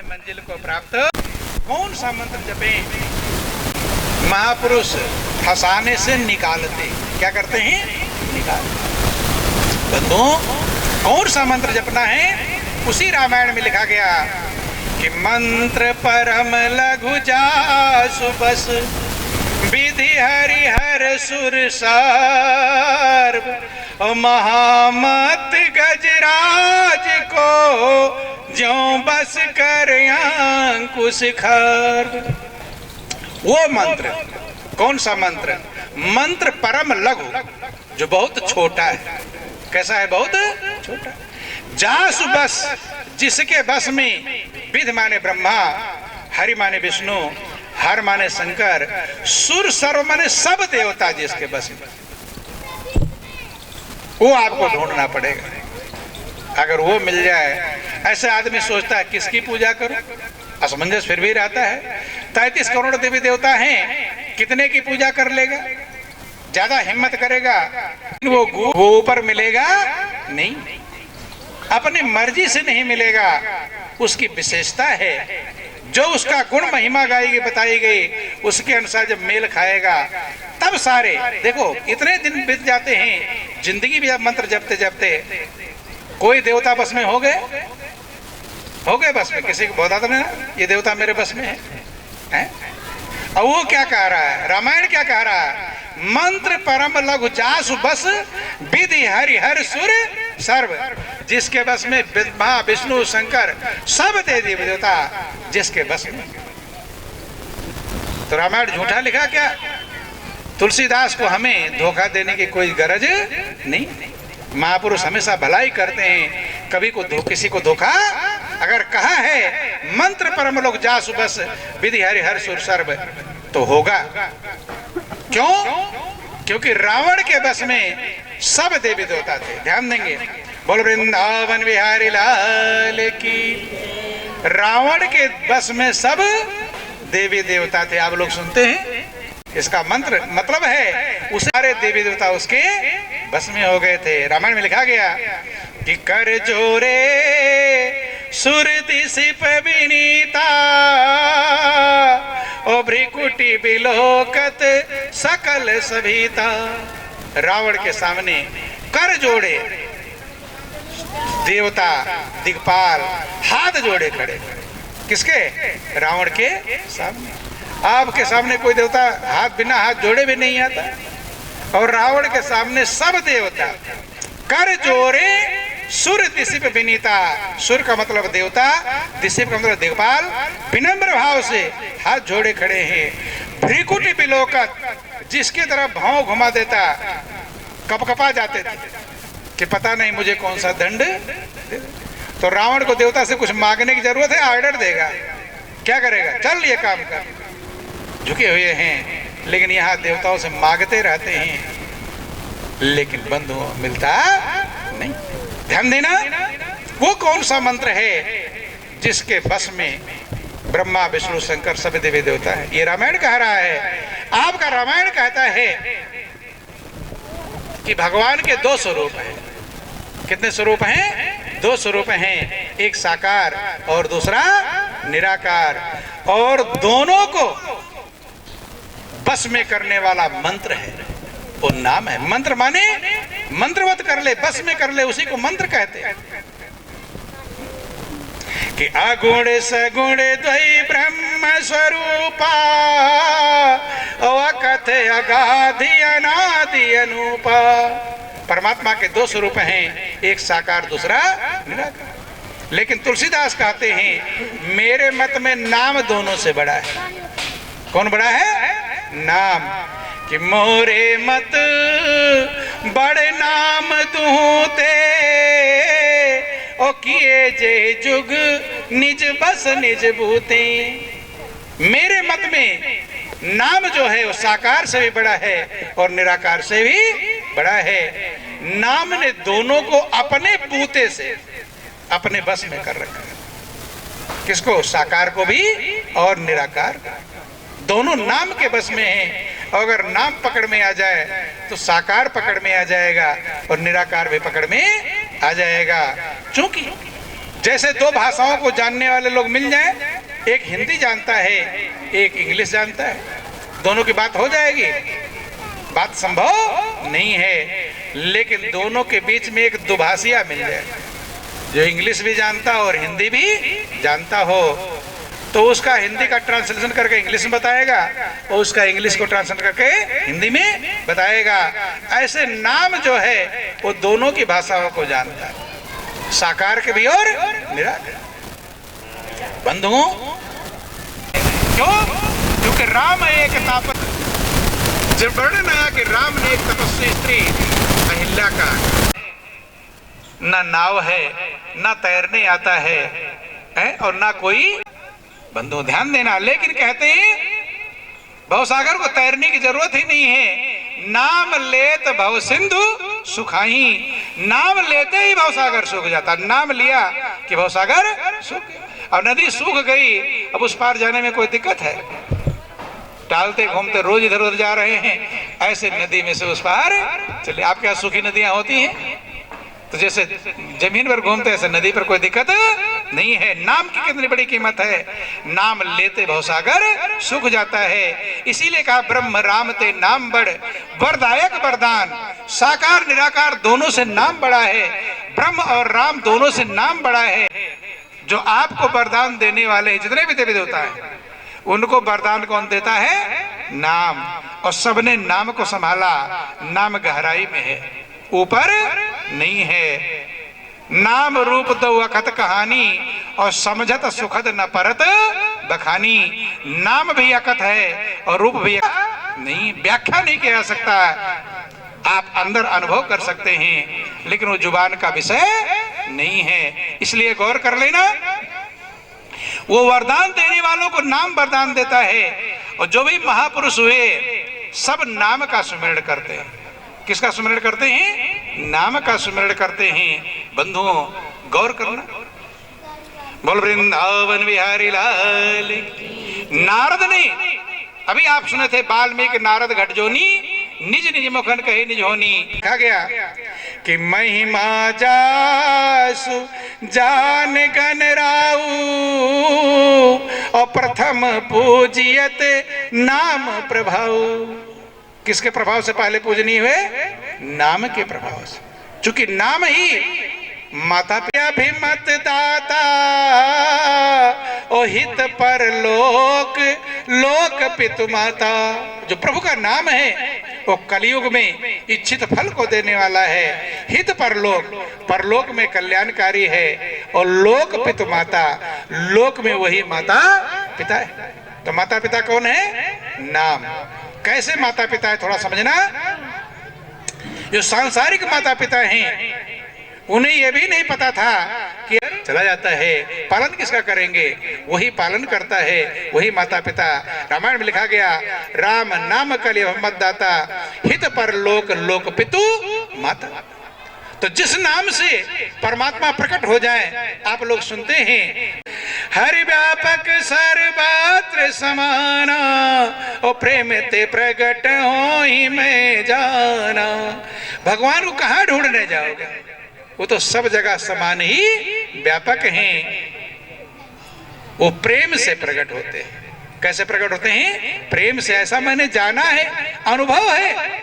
मंजिल को प्राप्त कौन सा मंत्र जपे? महापुरुष फंसाने से निकालते। क्या करते हैं? निकालते। बंधुओं, कौन सा मंत्र जपना है? उसी रामायण में लिखा गया कि मंत्र परम लघु जासु बस, विधि हरिहर सुर सर्व, महामत गजराज को ज्यों बस कर अंकुश खर। वो मंत्र कौन सा मंत्र? मंत्र परम लघु, जो बहुत छोटा है। कैसा है? बहुत छोटा। जासु बस, जिसके बस में विधि माने ब्रह्मा, हरि माने विष्णु, हर माने शंकर, सुर सर्व माने सब देवता जिसके बस में, वो आपको ढूंढना पड़ेगा। अगर वो मिल जाए, ऐसे आदमी सोचता है किसकी पूजा करूं, असमंजस फिर भी रहता है। 33 करोड़ देवी देवता हैं, कितने की पूजा कर लेगा? ज्यादा हिम्मत करेगा, वो ऊपर मिलेगा नहीं, अपनी मर्जी से नहीं मिलेगा। उसकी विशेषता है जो उसका गुण महिमा गाई गई बताई गई, उसके अनुसार जब मेल खाएगा तब सारे, देखो इतने दिन बीत जाते हैं जिंदगी भी, अब मंत्र जपते जपते कोई देवता बस में हो गए बस में, किसी को बता दो ना ये देवता मेरे बस में है? और वो क्या कह रहा है, रामायण क्या कह रहा है, मंत्र परम लघु जासु बस विधि हरि हर सुर सर्व, जिसके बस में ब्रह्मा विष्णु शंकर सब देवी देवता जिसके बस में। तो रामायण झूठा लिखा क्या? तुलसीदास को हमें धोखा देने की कोई गरज नहीं। महापुरुष हमेशा भलाई करते हैं, कभी को किसी को धोखा अगर कहा है मंत्र परम लोग जासु बस विधि हरि हर सुर सर्व, तो होगा। क्यों? क्योंकि रावण के बस में सब देवी देवता थे। ध्यान देंगे, बोल वृंदावन बिहारी लाल की। रावण के बस में सब देवी देवता थे। आप लोग सुनते हैं, इसका मंत्र मतलब है उस सारे देवी देवता उसके बस में हो गए थे। रामायण में लिखा गया कि कर जोरे सुरति सिप विनीता, ओ भ्रिकुटी बिलोकत सकल सभीता। रावण के सामने कर जोड़े देवता दिक्पाल हाथ जोड़े खड़े। किसके? रावण के सामने। आपके सामने कोई देवता हाथ बिना हाथ जोड़े भी नहीं आता, और रावण के सामने सब देवता कर जोड़े सुर दिशिप विनीता। सुर का मतलब देवता, दिशिप का मतलब दिक्पाल, विनम्र भाव से हाथ जोड़े खड़े हैं। भ्रिकुटी बिलोकत, जिसके तरफ भाव घुमा देता कपकपा जाते थे कि पता नहीं मुझे कौन सा दंड। तो रावण को देवता से कुछ मांगने की जरूरत है? ऑर्डर देगा, क्या करेगा? चल ये काम कर। झुके हुए हैं, लेकिन यहाँ देवताओं से मांगते रहते हैं, लेकिन बंधु मिलता नहीं। ध्यान देना, वो कौन सा मंत्र है जिसके बस में ब्रह्मा विष्णु शंकर सब देवी देवता है? ये रामायण कह रहा है। आपका रामायण कहता है कि भगवान के दो स्वरूप हैं। कितने स्वरूप हैं? दो स्वरूप हैं, एक साकार और दूसरा निराकार, और दोनों को बस में करने वाला मंत्र है, वो नाम है। मंत्र माने मंत्रवत कर ले, बस में कर ले, उसी को मंत्र कहते हैं। कि अगुण सगुण द्वै ब्रह्म स्वरूपा, अकथ अगाधि अनादि अनूपा। परमात्मा के दो स्वरूप हैं, एक साकार दूसरा निराकार। लेकिन तुलसीदास कहते हैं मेरे मत में नाम दोनों से बड़ा है। कौन बड़ा है? नाम। कि मोरे मत बड़े नाम दूते, ओ किए जे जुग निज बस निज भूते। मेरे मत में नाम जो है वो साकार से भी बड़ा है और निराकार से भी बड़ा है। नाम ने दोनों को अपने बूते से अपने बस में कर रखा है। किसको? साकार को भी और निराकार को। दोनों नाम के बस में हैं। अगर नाम पकड़ में आ जाए तो साकार पकड़ में आ जाएगा और निराकार भी पकड़ में आ जाएगा। क्योंकि जैसे दो भाषाओं को जानने वाले लोग मिल जाएं, एक हिंदी जानता है एक इंग्लिश जानता है, दोनों की बात हो जाएगी? बात संभव नहीं है। लेकिन दोनों के बीच में एक दुभाषिया मिल जाए जो इंग्लिश भी जानता हो और हिंदी भी जानता हो, तो उसका हिंदी का ट्रांसलेशन करके इंग्लिश में बताएगा और उसका इंग्लिश को ट्रांसलेट करके हिंदी में बताएगा। ऐसे नाम जो है वो दोनों की भाषाओं को जानता है, साकार के भी और निराकार। बंधुओं, क्यों? क्योंकि राम एक तापस, जब वर्णन आया कि राम ने एक तपस्वी स्त्री अहिल्या का ना नाव है, ना तैरने आता है और ना कोई। बंधु ध्यान देना, लेकिन कहते हैं भवसागर को तैरने की जरूरत ही नहीं है। नाम लेत भव सिंधु सुखाही। नाम लेते ही भवसागर सूख जाता। नाम लिया कि भवसागर सूख गया। अब नदी सूख गई, अब उस पार जाने में कोई दिक्कत है? टालते घूमते रोज इधर उधर जा रहे हैं, ऐसे नदी में से उस पार चले। आपके यहाँ सूखी नदियां होती हैं, तो जैसे जमीन पर घूमते ऐसे नदी पर कोई दिक्कत नहीं है। नाम की कितनी बड़ी कीमत है। नाम लेते भवसागर सुख जाता है। इसीलिए कहा ब्रह्म राम ते नाम बड़, वरदायक वरदान। साकार निराकार दोनों से नाम बड़ा है। ब्रह्म और राम दोनों से नाम बड़ा है। जो आपको वरदान देने वाले हैं, जितने भी देवी देवता हैं, उनको वरदान कौन देता है? नाम। और सबने नाम को संभाला। नाम गहराई में है, ऊपर नहीं है। नाम रूप दो अखत कहानी, और समझत सुखद न परत बखानी। नाम भी अकथ है और रूप भी नहीं, व्याख्या नहीं किया जा सकता। आप अंदर अनुभव कर सकते हैं, लेकिन वो जुबान का विषय नहीं है। इसलिए गौर कर लेना, वो वरदान देने वालों को नाम वरदान देता है। और जो भी महापुरुष हुए सब नाम का सुमिरण करते हैं। किसका सुमिरण करते हैं? नाम का सुमिरण करते हैं। बंधुओं गौर करना। बोल वृंदावन बिहारी लाल। नारद ने, अभी आप सुने थे, वाल्मीकि नारद घटजोनी, निज निज मुखन कहे निज होनी। कहा गया कि महिमा जासु जान गन राऊ, और प्रथम पूजियत नाम प्रभाव। किसके प्रभाव से पहले पूजनीय हुए? नाम के प्रभाव से। चूंकि नाम ही माता पिता भी मत दाता, ओ हित पर लोक लोक पितु माता। जो प्रभु का नाम है वो कलयुग में इच्छित फल को देने वाला है। हित परलोक, परलोक में कल्याणकारी है। और लोक पितु माता, लोक में वही माता पिता है। तो माता पिता कौन है? नाम। कैसे माता पिता है थोड़ा समझना। जो सांसारिक माता पिता हैं उन्हें यह भी नहीं पता था कि चला जाता है, पालन किसका करेंगे? वही पालन करता है, वही माता पिता। रामायण में लिखा गया, राम नाम कलिय दाता, हित पर लोक लोक पितु माता। तो जिस नाम से परमात्मा प्रकट हो जाए, आप लोग सुनते हैं, हरि व्यापक सर्वत्र समाना, और प्रेम ते प्रकट हो ही मैं जाना। भगवान को कहाँ ढूंढने जाओगे? वो तो सब जगह समान ही व्यापक हैं। वो प्रेम से प्रकट होते हैं। कैसे प्रकट होते हैं? प्रेम से। ऐसा मैंने जाना है, अनुभव है,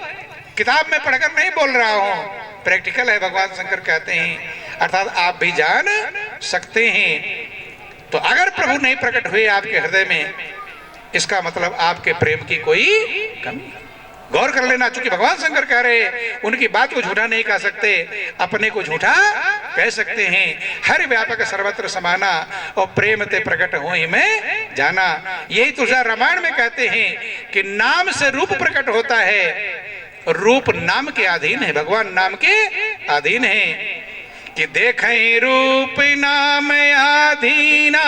किताब में पढ़कर नहीं बोल रहा हूं, प्रैक्टिकल है। भगवान शंकर कहते हैं, अर्थात आप भी जान सकते हैं। तो अगर प्रभु नहीं प्रकट हुए आपके हृदय में, इसका मतलब आपके प्रेम की कोई कमी। गौर कर लेना। चूंकि भगवान शंकर कह रहे, उनकी बात को झूठा नहीं कह सकते, अपने को झूठा कह सकते हैं। हर व्यापक सर्वत्र समाना, और प्रेम ते प्रकट हो ही मैं जाना। यही तुलसी रामायण में कहते हैं कि नाम से रूप प्रकट होता है, रूप नाम के अधीन है, भगवान नाम के अधीन है। कि देखें रूप नाम आधीना,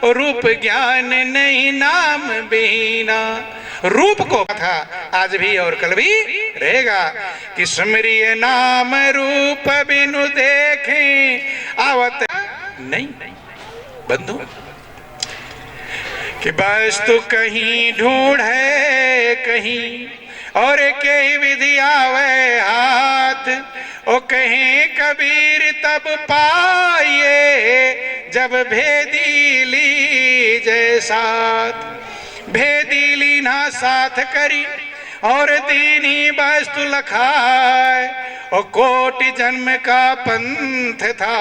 रूप ज्ञान नहीं नाम बीना। रूप को था आज भी और कल भी रहेगा। कि सुमरिय नाम रूप बिनु देखें आवत नहीं। बंधु कि वस्तु कहीं ढूंढ है कहीं, और कई विधि आवे हाथ, ओ कहीं कबीर तब पाइए, जब भेदी लीजे साथ। भेदी लीना साथ करी, और दीनी वस्तु लखाए, और कोटि जन्म का पंथ था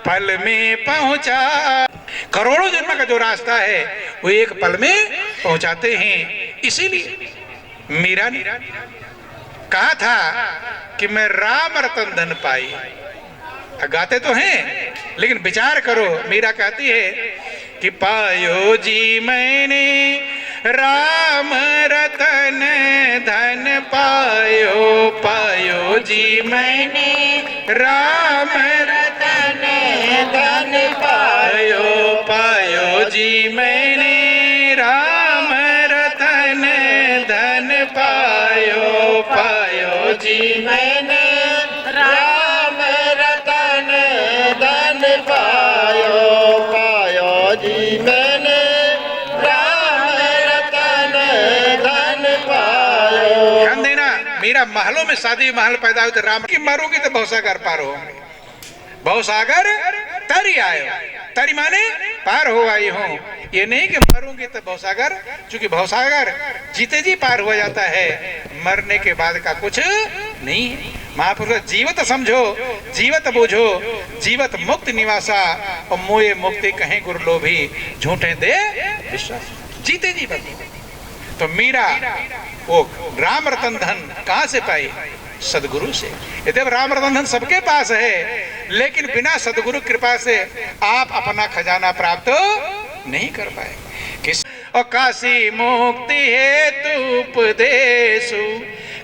पल में पहुंचा। करोड़ों जन्म का जो रास्ता है वो एक पल में पहुंचाते हैं। इसीलिए मीरा ने कहा था कि मैं राम रतन धन पाई। गाते तो हैं, लेकिन विचार करो। मीरा कहती है कि पायो जी मैंने राम रतन धन पायो, पायो जी मैंने राम रतन धन पायो, पायो जी मैंने राम रतन धन पायो, पायो जी मैंने राम रतन धन पायो, पायो जी मैंने राम रतन धन पायो। ध्यान देना, मेरा महलों में शादी महल पैदा हुए, राम की मारूंगी तो भवसागर पार होंगे। भवसागर तर ही आयो। तारी माने पार हो आई हूं, ये नहीं कि मरूंगी तो भवसागर, क्योंकि भवसागर जीते जी पार हो जाता है, मरने के बाद का कुछ नहीं है। महापुरुष जीवत समझो, जीवत बूझो, जीवत मुक्त निवासा, और मोए मुक्ति कहें गुरु लोभी, झूठे दे विश्वास। जीते जी बस। तो मीरा वो राम रतन धन कहां से पाई? सदगुरु से। यदि राम रतन धन सबके पास है, लेकिन बिना सदगुरु कृपा से आप अपना खजाना प्राप्त नहीं कर पाए। किस और काशी मुक्ति हेतु उपदेशु,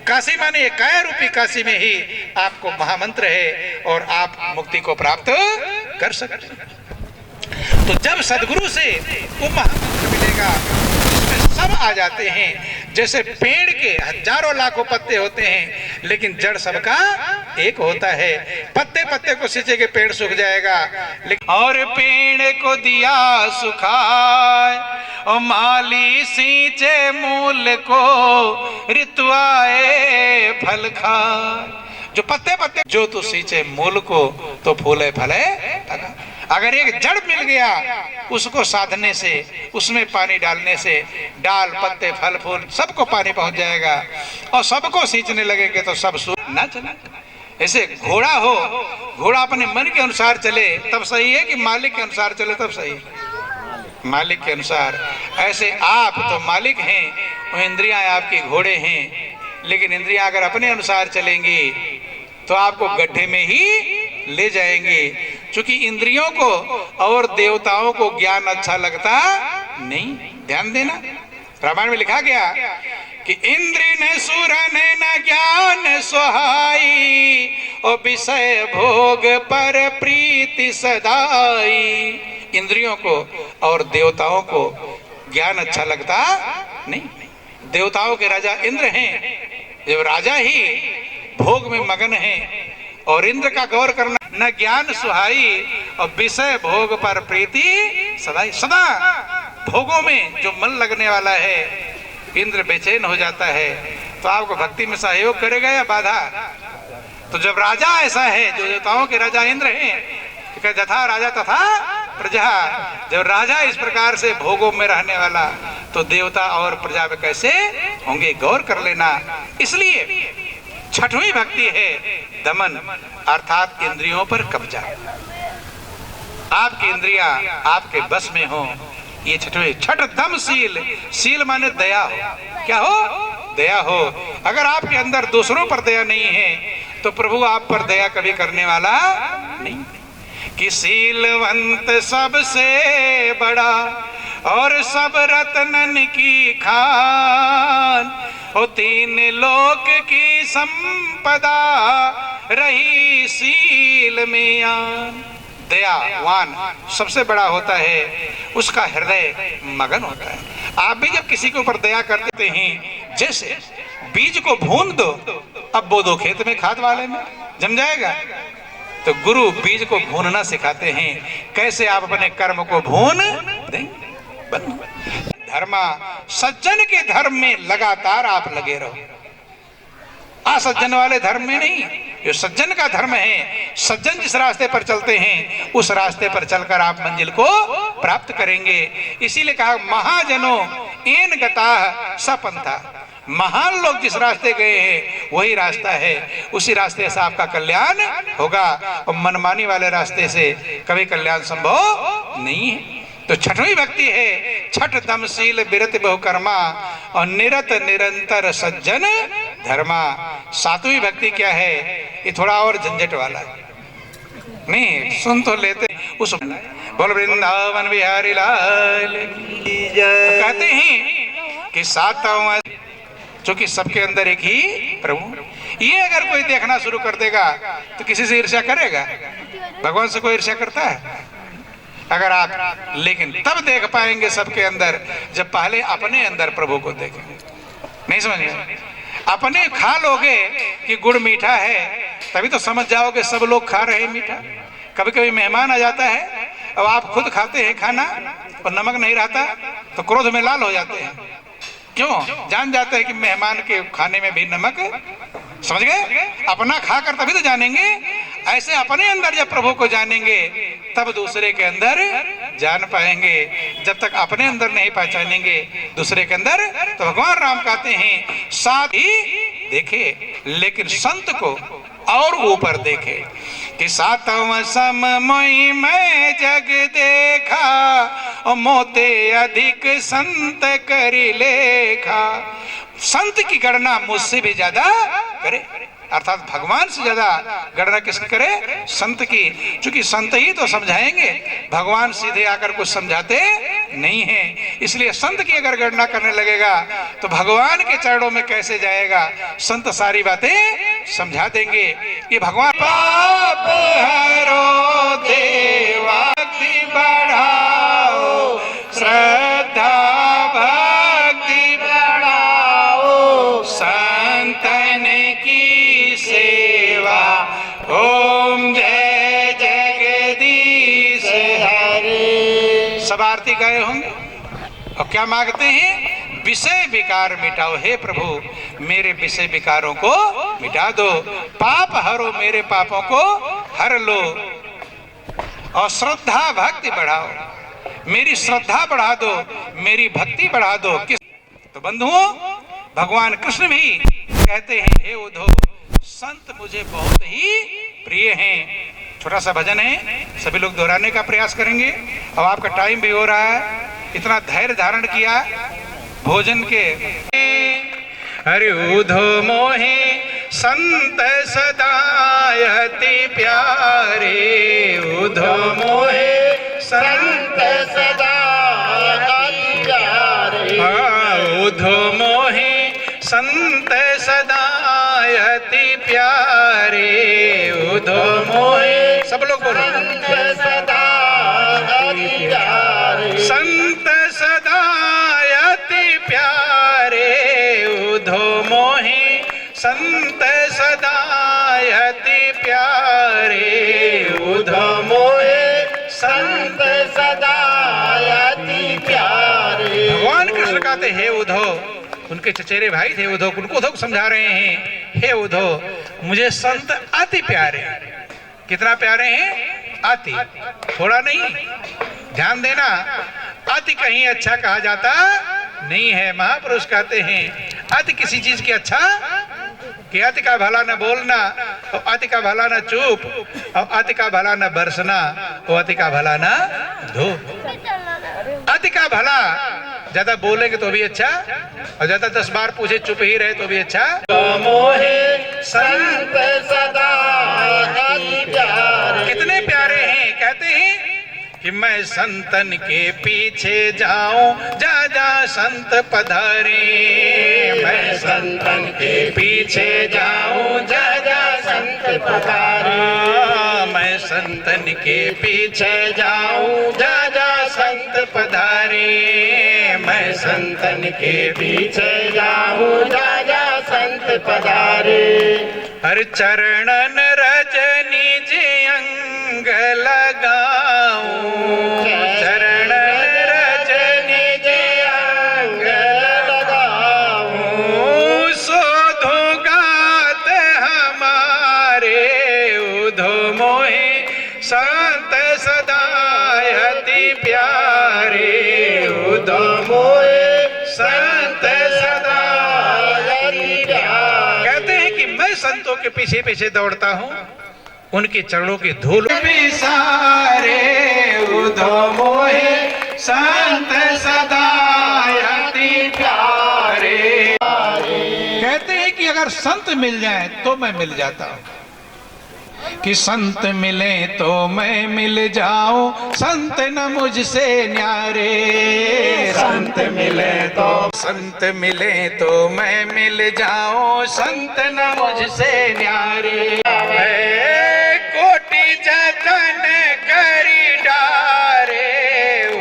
काशी माने काया रूपी काशी में ही आपको महामंत्र है और आप मुक्ति को प्राप्त कर सकते हैं। तो जब सदगुरु से वो महामंत्र मिलेगा, इसमें सब आ जाते हैं। जैसे पेड़ के हजारों लाखों पत्ते होते हैं, लेकिन जड़ सबका एक होता है। पत्ते पत्ते को सींचेंगे पेड़ सूख जाएगा, लेकिन और पेड़ को दिया सुखाए, और माली सींचे मूल को, ऋतु आए फल खाए। जो पत्ते पत्ते जो तू सींचे मूल को, तो फूले फले। अगर एक जड़ मिल गया, उसको साधने से, उसमें पानी डालने से, डाल पत्ते फल फूल सबको पानी पहुंच जाएगा, और सबको सींचने लगेंगे तो सब सूख ना चले। ऐसे घोड़ा हो, घोड़ा अपने मन के अनुसार चले तब सही है कि मालिक के अनुसार चले तब सही? मालिक के अनुसार। ऐसे आप तो मालिक हैं, वो इंद्रियां आपकी घोड़े हैं, लेकिन इंद्रियां अगर अपने अनुसार चलेंगी तो आपको गड्ढे में ही ले जाएंगे। क्योंकि इंद्रियों को और देवताओं को ज्ञान अच्छा लगता नहीं। ध्यान देना, रामायण में लिखा गया कि इंद्री ने सुर ने न ज्ञान सुहाई, और विषय भोग पर प्रीति सदाई। इंद्रियों को और देवताओं को ज्ञान अच्छा लगता नहीं। देवताओं के राजा इंद्र हैं, जब राजा ही भोग में मगन है, और इंद्र का गौर करना न ज्ञान सुहाई, और विषय भोग पर प्रीति सदाई। सदा भोगों में जो मन लगने वाला है, इंद्र बेचैन हो जाता है। तो आपको भक्ति में सहयोग करेगा या बाधा? तो जब राजा ऐसा है, जो देवताओं के राजा इंद्र हैं, जथा राजा तथा प्रजा, जब राजा इस प्रकार से भोगों में रहने वाला, तो देवता और प्रजा में कैसे होंगे? गौर कर लेना। इसलिए छठवीं भक्ति है दमन, अर्थात इंद्रियों पर कब्जा। आपकी इंद्रियां आपके बस में हो, ये छठवीं। छठ दमशील, शील माने दया हो। क्या हो? दया हो। अगर आपके अंदर दूसरों पर दया नहीं है, तो प्रभु आप पर दया कभी करने वाला नहीं। कि शीलवंत सबसे बड़ा, और सब रत्नन की खान, ओ तीन लोक की संपदा, रही शील में आन। दयावान सबसे बड़ा होता है, उसका हृदय मगन होता है। आप भी जब किसी के ऊपर दया करते हैं, जैसे बीज को भून दो, अब बो दो खेत में, खाद वाले में जम जाएगा। तो गुरु बीज को भूनना सिखाते हैं, कैसे आप अपने कर्म को भून देंगे। धर्मा, सज्जन के धर्म में लगातार आप लगे रहो, असज्जन वाले धर्म में नहीं। जो सज्जन का धर्म है, सज्जन जिस रास्ते पर चलते हैं, उस रास्ते पर चलकर आप मंजिल को प्राप्त करेंगे। इसीलिए कहा महाजनों एन गता सपंथा। महान लोग जिस रास्ते गए हैं वही रास्ता है, उसी रास्ते से आपका कल्याण होगा, और मनमानी वाले रास्ते से कभी कल्याण संभव नहीं है। तो छठवीं भक्ति है छठ दमशील विरत बहुकर्मा, और निरत निरंतर सज्जन धर्मा। सातवीं भक्ति क्या है? ये थोड़ा और झंझट वाला है, नहीं सुन तो लेते। उस बोल वृंदावन बिहारी लाल की जय। कहते हैं कि सातवां, चूंकि सबके अंदर एक ही प्रभु। ये अगर कोई देखना शुरू कर देगा तो किसी से ईर्ष्या करेगा? भगवान से कोई ईर्ष्या करता है? अगर आप, लेकिन तब देख पाएंगे सबके अंदर जब पहले अपने अंदर प्रभु को देखेंगे। नहीं समझ में? अपने खा लोगे कि गुड़ मीठा है, तभी तो समझ जाओगे सब लोग खा रहे हैं मीठा। कभी कभी मेहमान आ जाता है, अब आप खुद खाते हैं खाना और नमक नहीं रहता, तो क्रोध में लाल हो जाते हैं। क्यों? जान जाते हैं कि मेहमान के खाने में भी नमक। समझ गए? अपना खाकर तभी तो जानेंगे। ऐसे अपने अंदर जब प्रभु को जानेंगे तब दूसरे के अंदर जान पाएंगे। जब तक अपने अंदर नहीं पहचानेंगे दूसरे के अंदर, तो भगवान राम कहते हैं साथ ही देखे लेकिन संत को और ऊपर देखे कि सातव सम मोहि मैं जग देखा और मोते अधिक संत करी लेखा। संत की गणना मुझसे भी ज्यादा करे, अर्थात भगवान से ज्यादा गणना किसकी करे? संत की। क्योंकि संत ही तो समझाएंगे, भगवान सीधे आकर कुछ समझाते नहीं है। इसलिए संत की अगर गणना करने लगेगा तो भगवान के चरणों में कैसे जाएगा? संत सारी बातें समझा देंगे। ये भगवान पाप हरो देवा भक्ति बढ़ाओ, श्रद्धा भक्ति बढ़ाओ, संतन की सेवा, ओम जय जगदीश हरे। सब आरती गाए होंगे और क्या मांगते हैं? विषय विकार मिटाओ। हे प्रभु मेरे विषय विकारों को मिटा दो, पाप हरो मेरे पापों को हर लो, और श्रद्धा भक्ति बढ़ाओ, मेरी श्रद्धा बढ़ा दो, मेरी भक्ति बढ़ा दो। किस तो बंधुओं भगवान कृष्ण भी कहते हैं हे उद्धव संत मुझे बहुत ही प्रिय हैं। छोटा सा भजन है, सभी लोग दोहराने का प्रयास करेंगे। अब आपका टाइम भी हो रहा है, इतना धैर्य धारण किया भोजन के। हरि उद्धव मोहे संत सदायति प्यारे, उद्धव मोहे संत सदायति प्यारे, उद्धव मोहे संत सदायति प्यारे, उद्धव मोहे। सब लोग बोलो संत सदायति प्यारे, उद्धव मोहे संत सदायति प्यारे, उद्धव मोहे संत सदायति प्यारे। भगवान कृष्ण कहते हे उद्धव, उनके चचेरे भाई थे उद्धव, उनको उद्धव समझा रहे हैं हे उद्धव मुझे संत अति प्यारे। कितना प्यारे हैं? अति, थोड़ा नहीं। ध्यान देना, अति कहीं अच्छा कहा जाता नहीं है। महापुरुष कहते हैं अति किसी चीज की अच्छा कि अति का भला न बोलना, और अति का भला न चुप, और अति का भला न बरसना, और अति का भला न धूप। अति का भला ज्यादा बोलेंगे तो भी अच्छा, और ज्यादा 10 बार पूछे चुप ही रहे तो भी अच्छा। मोहे संत सदा कितने प्यारे हैं? कहते हैं कि मैं संतन के पीछे जाऊं, जा जा संत पधारे, मैं संतन के पीछे जाऊं, जा जा संत पधारे, मैं संतन के पीछे जाऊं, जा जा संत पधारे, मैं संतन के पीछे जाऊं, जा जा संत पधारे। हर चरणन रजनी जे अंग लगाऊं, चरणन रजनी जे अंग लगाऊं, शोधो गात हमारे, उद्धव मोहे संत सदायति प्यारे, उद्धव मोहे संत सदायति प्यारे। कहते हैं कि मैं संतों के पीछे पीछे दौड़ता हूँ, उनके चरणों की धूल विसारे, उद्धव मोहे संत सदायति प्यारे। कहते हैं कि अगर संत मिल जाए तो मैं मिल जाता हूँ, कि संत मिले तो मैं मिल जाऊं, संत न मुझसे न्यारे, संत मिले तो मैं मिल जाऊं, संत न मुझसे न्यारे। कोटि जतन करी डारे,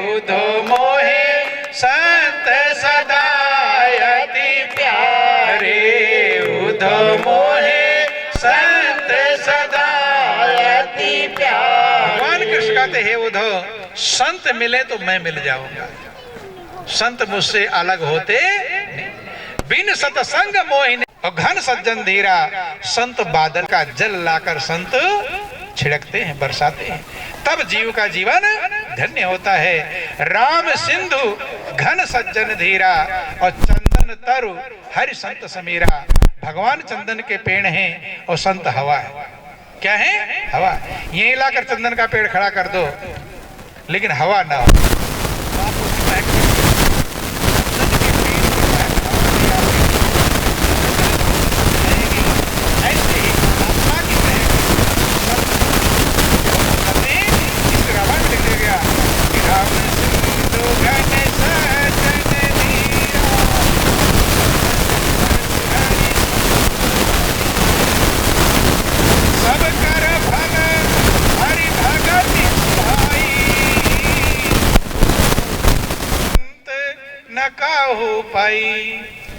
उद्धव मोहे संत सदायति प्यारे, उद्धव मोहे संत सदायति प्यारे। भगवान कृष्ण कहते हैं उद्धव संत मिले तो मैं मिल जाऊंगा, संत मुझसे अलग होते बिन सतसंग मोहिनी, और घन सज्जन धीरा, संत बादल का जल लाकर संत छिड़कते हैं, बरसाते हैं, तब जीव का जीवन धन्य होता है। राम सिंधु घन सज्जन धीरा और चंदन तरु हरि संत समीरा। भगवान चंदन के पेड़ हैं और संत हवा है। क्या है? हवा। यहीं लाकर चंदन का पेड़ खड़ा कर दो लेकिन हवा ना हो,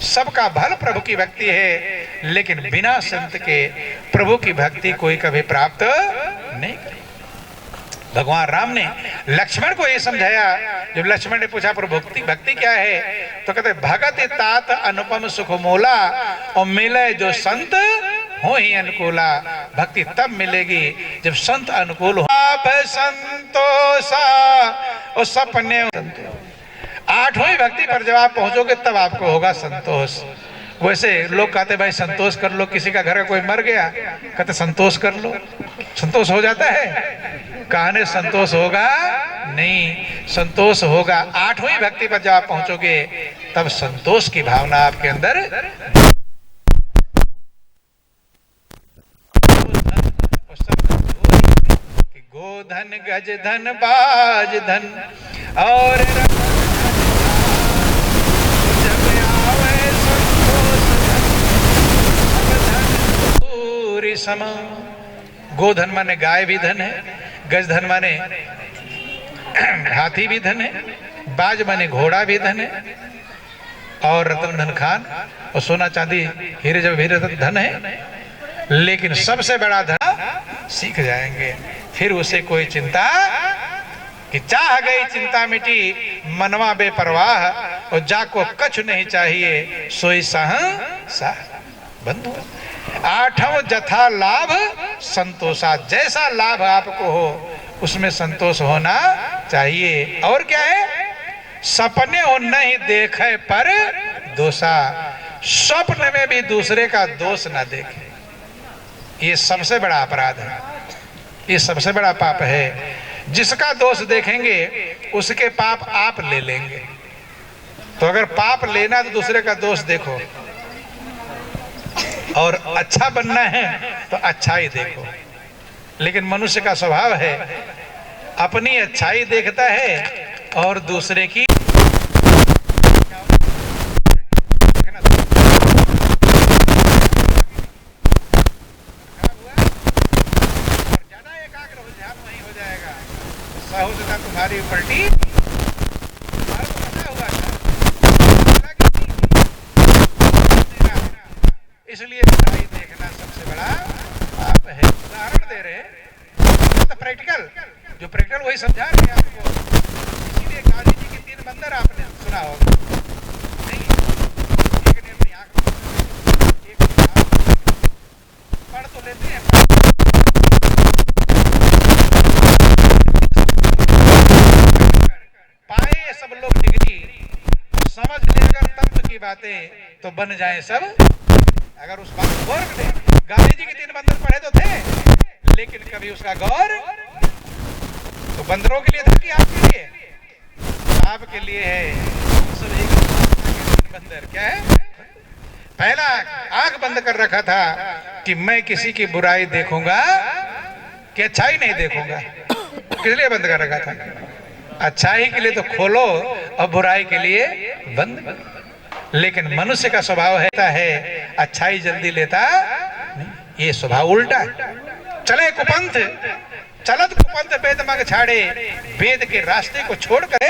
सबका भल प्रभु की भक्ति है, लेकिन बिना संत के प्रभु की भक्ति कोई कभी प्राप्त नहीं करे। भगवान राम ने लक्ष्मण को यह समझाया। जब लक्ष्मण ने पूछा प्रभु भक्ति क्या है, तो कहते भगत तात अनुपम सुख मोला और मिले जो संत हो ही अनुकूला। भक्ति तब मिलेगी जब संत अनुकूल हो। संतोषा और सपने। आठवीं भक्ति पर जब आप पहुंचोगे तब आपको होगा संतोष। वैसे लोग कहते भाई संतोष कर लो, किसी का घर का कोई मर गया कहते संतोष कर लो, संतोष हो जाता है? कहने संतोष होगा नहीं, संतोष होगा आठवीं भक्ति पर जब आप पहुंचोगे तब संतोष की भावना आपके अंदर। गोधन गज धन बाज धन और सम। गोधन माने गाय भी धन है, गज धन माने हाथी भी धन है, बाज माने घोड़ा भी धन है, और रतन धन खान और सोना चांदी हीरे जब हीरे धन है। लेकिन सबसे बड़ा धन सीख जाएंगे, फिर उसे कोई चिंता कि चाह गई चिंता मिटी मनवा बेपरवाह और जाको कछु नहीं चाहिए सोई साह साह। बंधु आठों जथा लाभ संतोषा। जैसा लाभ आपको हो उसमें संतोष होना चाहिए। और क्या है? सपने हो नहीं देखे पर दोषा। स्वप्न में भी दूसरे का दोष ना देखे, ये सबसे बड़ा अपराध है, ये सबसे बड़ा पाप है। जिसका दोष देखेंगे उसके पाप आप ले लेंगे। तो अगर पाप लेना तो दूसरे का दोष देखो, और अच्छा बनना है तो अच्छाई देखो। लेकिन मनुष्य का स्वभाव है अपनी अच्छाई देखता है और दूसरे की। ज्यादा एकाग्र हो ध्यान वहीं हो जाएगा, साहूसता तुम्हारी पलटी हुआ था। इसलिए बुराई देखना सबसे बड़ा पाप है। उदाहरण दे रहे तो प्रैक्टिकल, जो प्रैक्टिकल वही समझा रहे हैं आपको। इसीलिए गांधी जी के 3 बंदर आपने सुना होगा नहीं? एक ने अपनी आंख एक पढ़ तो लेते हैं, पाए सब लोग डिग्री, समझ ले अगर तत्व की बातें तो बन जाए सब। अगर उस बात को गौर करें, गांधी जी के 3 बंदर पढ़े तो थे लेकिन कभी उसका गौर। तो बंदरों के लिए था कि आपके लिए? आपके लिए है। सब एक बंदर क्या है? पहला आंख बंद कर रखा था कि मैं किसी की बुराई देखूंगा कि अच्छाई नहीं देखूंगा। किस लिए बंद कर रखा था? अच्छाई के लिए तो खोलो और बुराई के लिए बंद। लेकिन मनुष्य का स्वभाव है अच्छाई जल्दी लेता नहीं, ये स्वभाव उल्टा है। चले कुपंथ चलत कुपंथ वेद मग छाड़े। वेद के रास्ते को छोड़ कर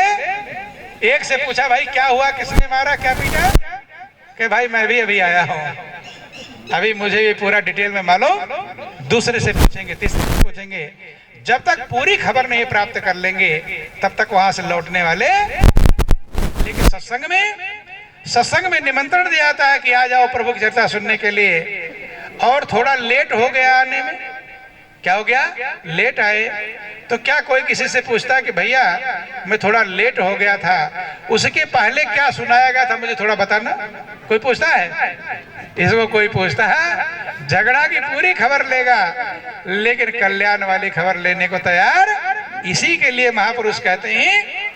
एक से पूछा भाई क्या हुआ, किसने मारा, क्या पीटा? कि भाई मैं भी अभी आया हूँ, अभी मुझे भी पूरा डिटेल में मालूम। दूसरे से पूछेंगे, तीसरे से पूछेंगे, जब तक पूरी खबर नहीं प्राप्त कर लेंगे तब तक वहां से लौटने वाले। लेकिन सत्संग में निमंत्रण दिया जाता है कि आ जाओ प्रभु की चर्चा सुनने के लिए, और थोड़ा लेट हो गया आने में क्या हो गया, लेट आए। तो क्या कोई किसी से पूछता कि भैया मैं थोड़ा लेट हो गया था, उसके पहले क्या सुनाया गया था मुझे थोड़ा बताना? कोई पूछता है? इसको कोई पूछता है? झगड़ा की पूरी खबर लेगा, लेकिन कल्याण वाली खबर लेने को तैयार। इसी के लिए महापुरुष कहते हैं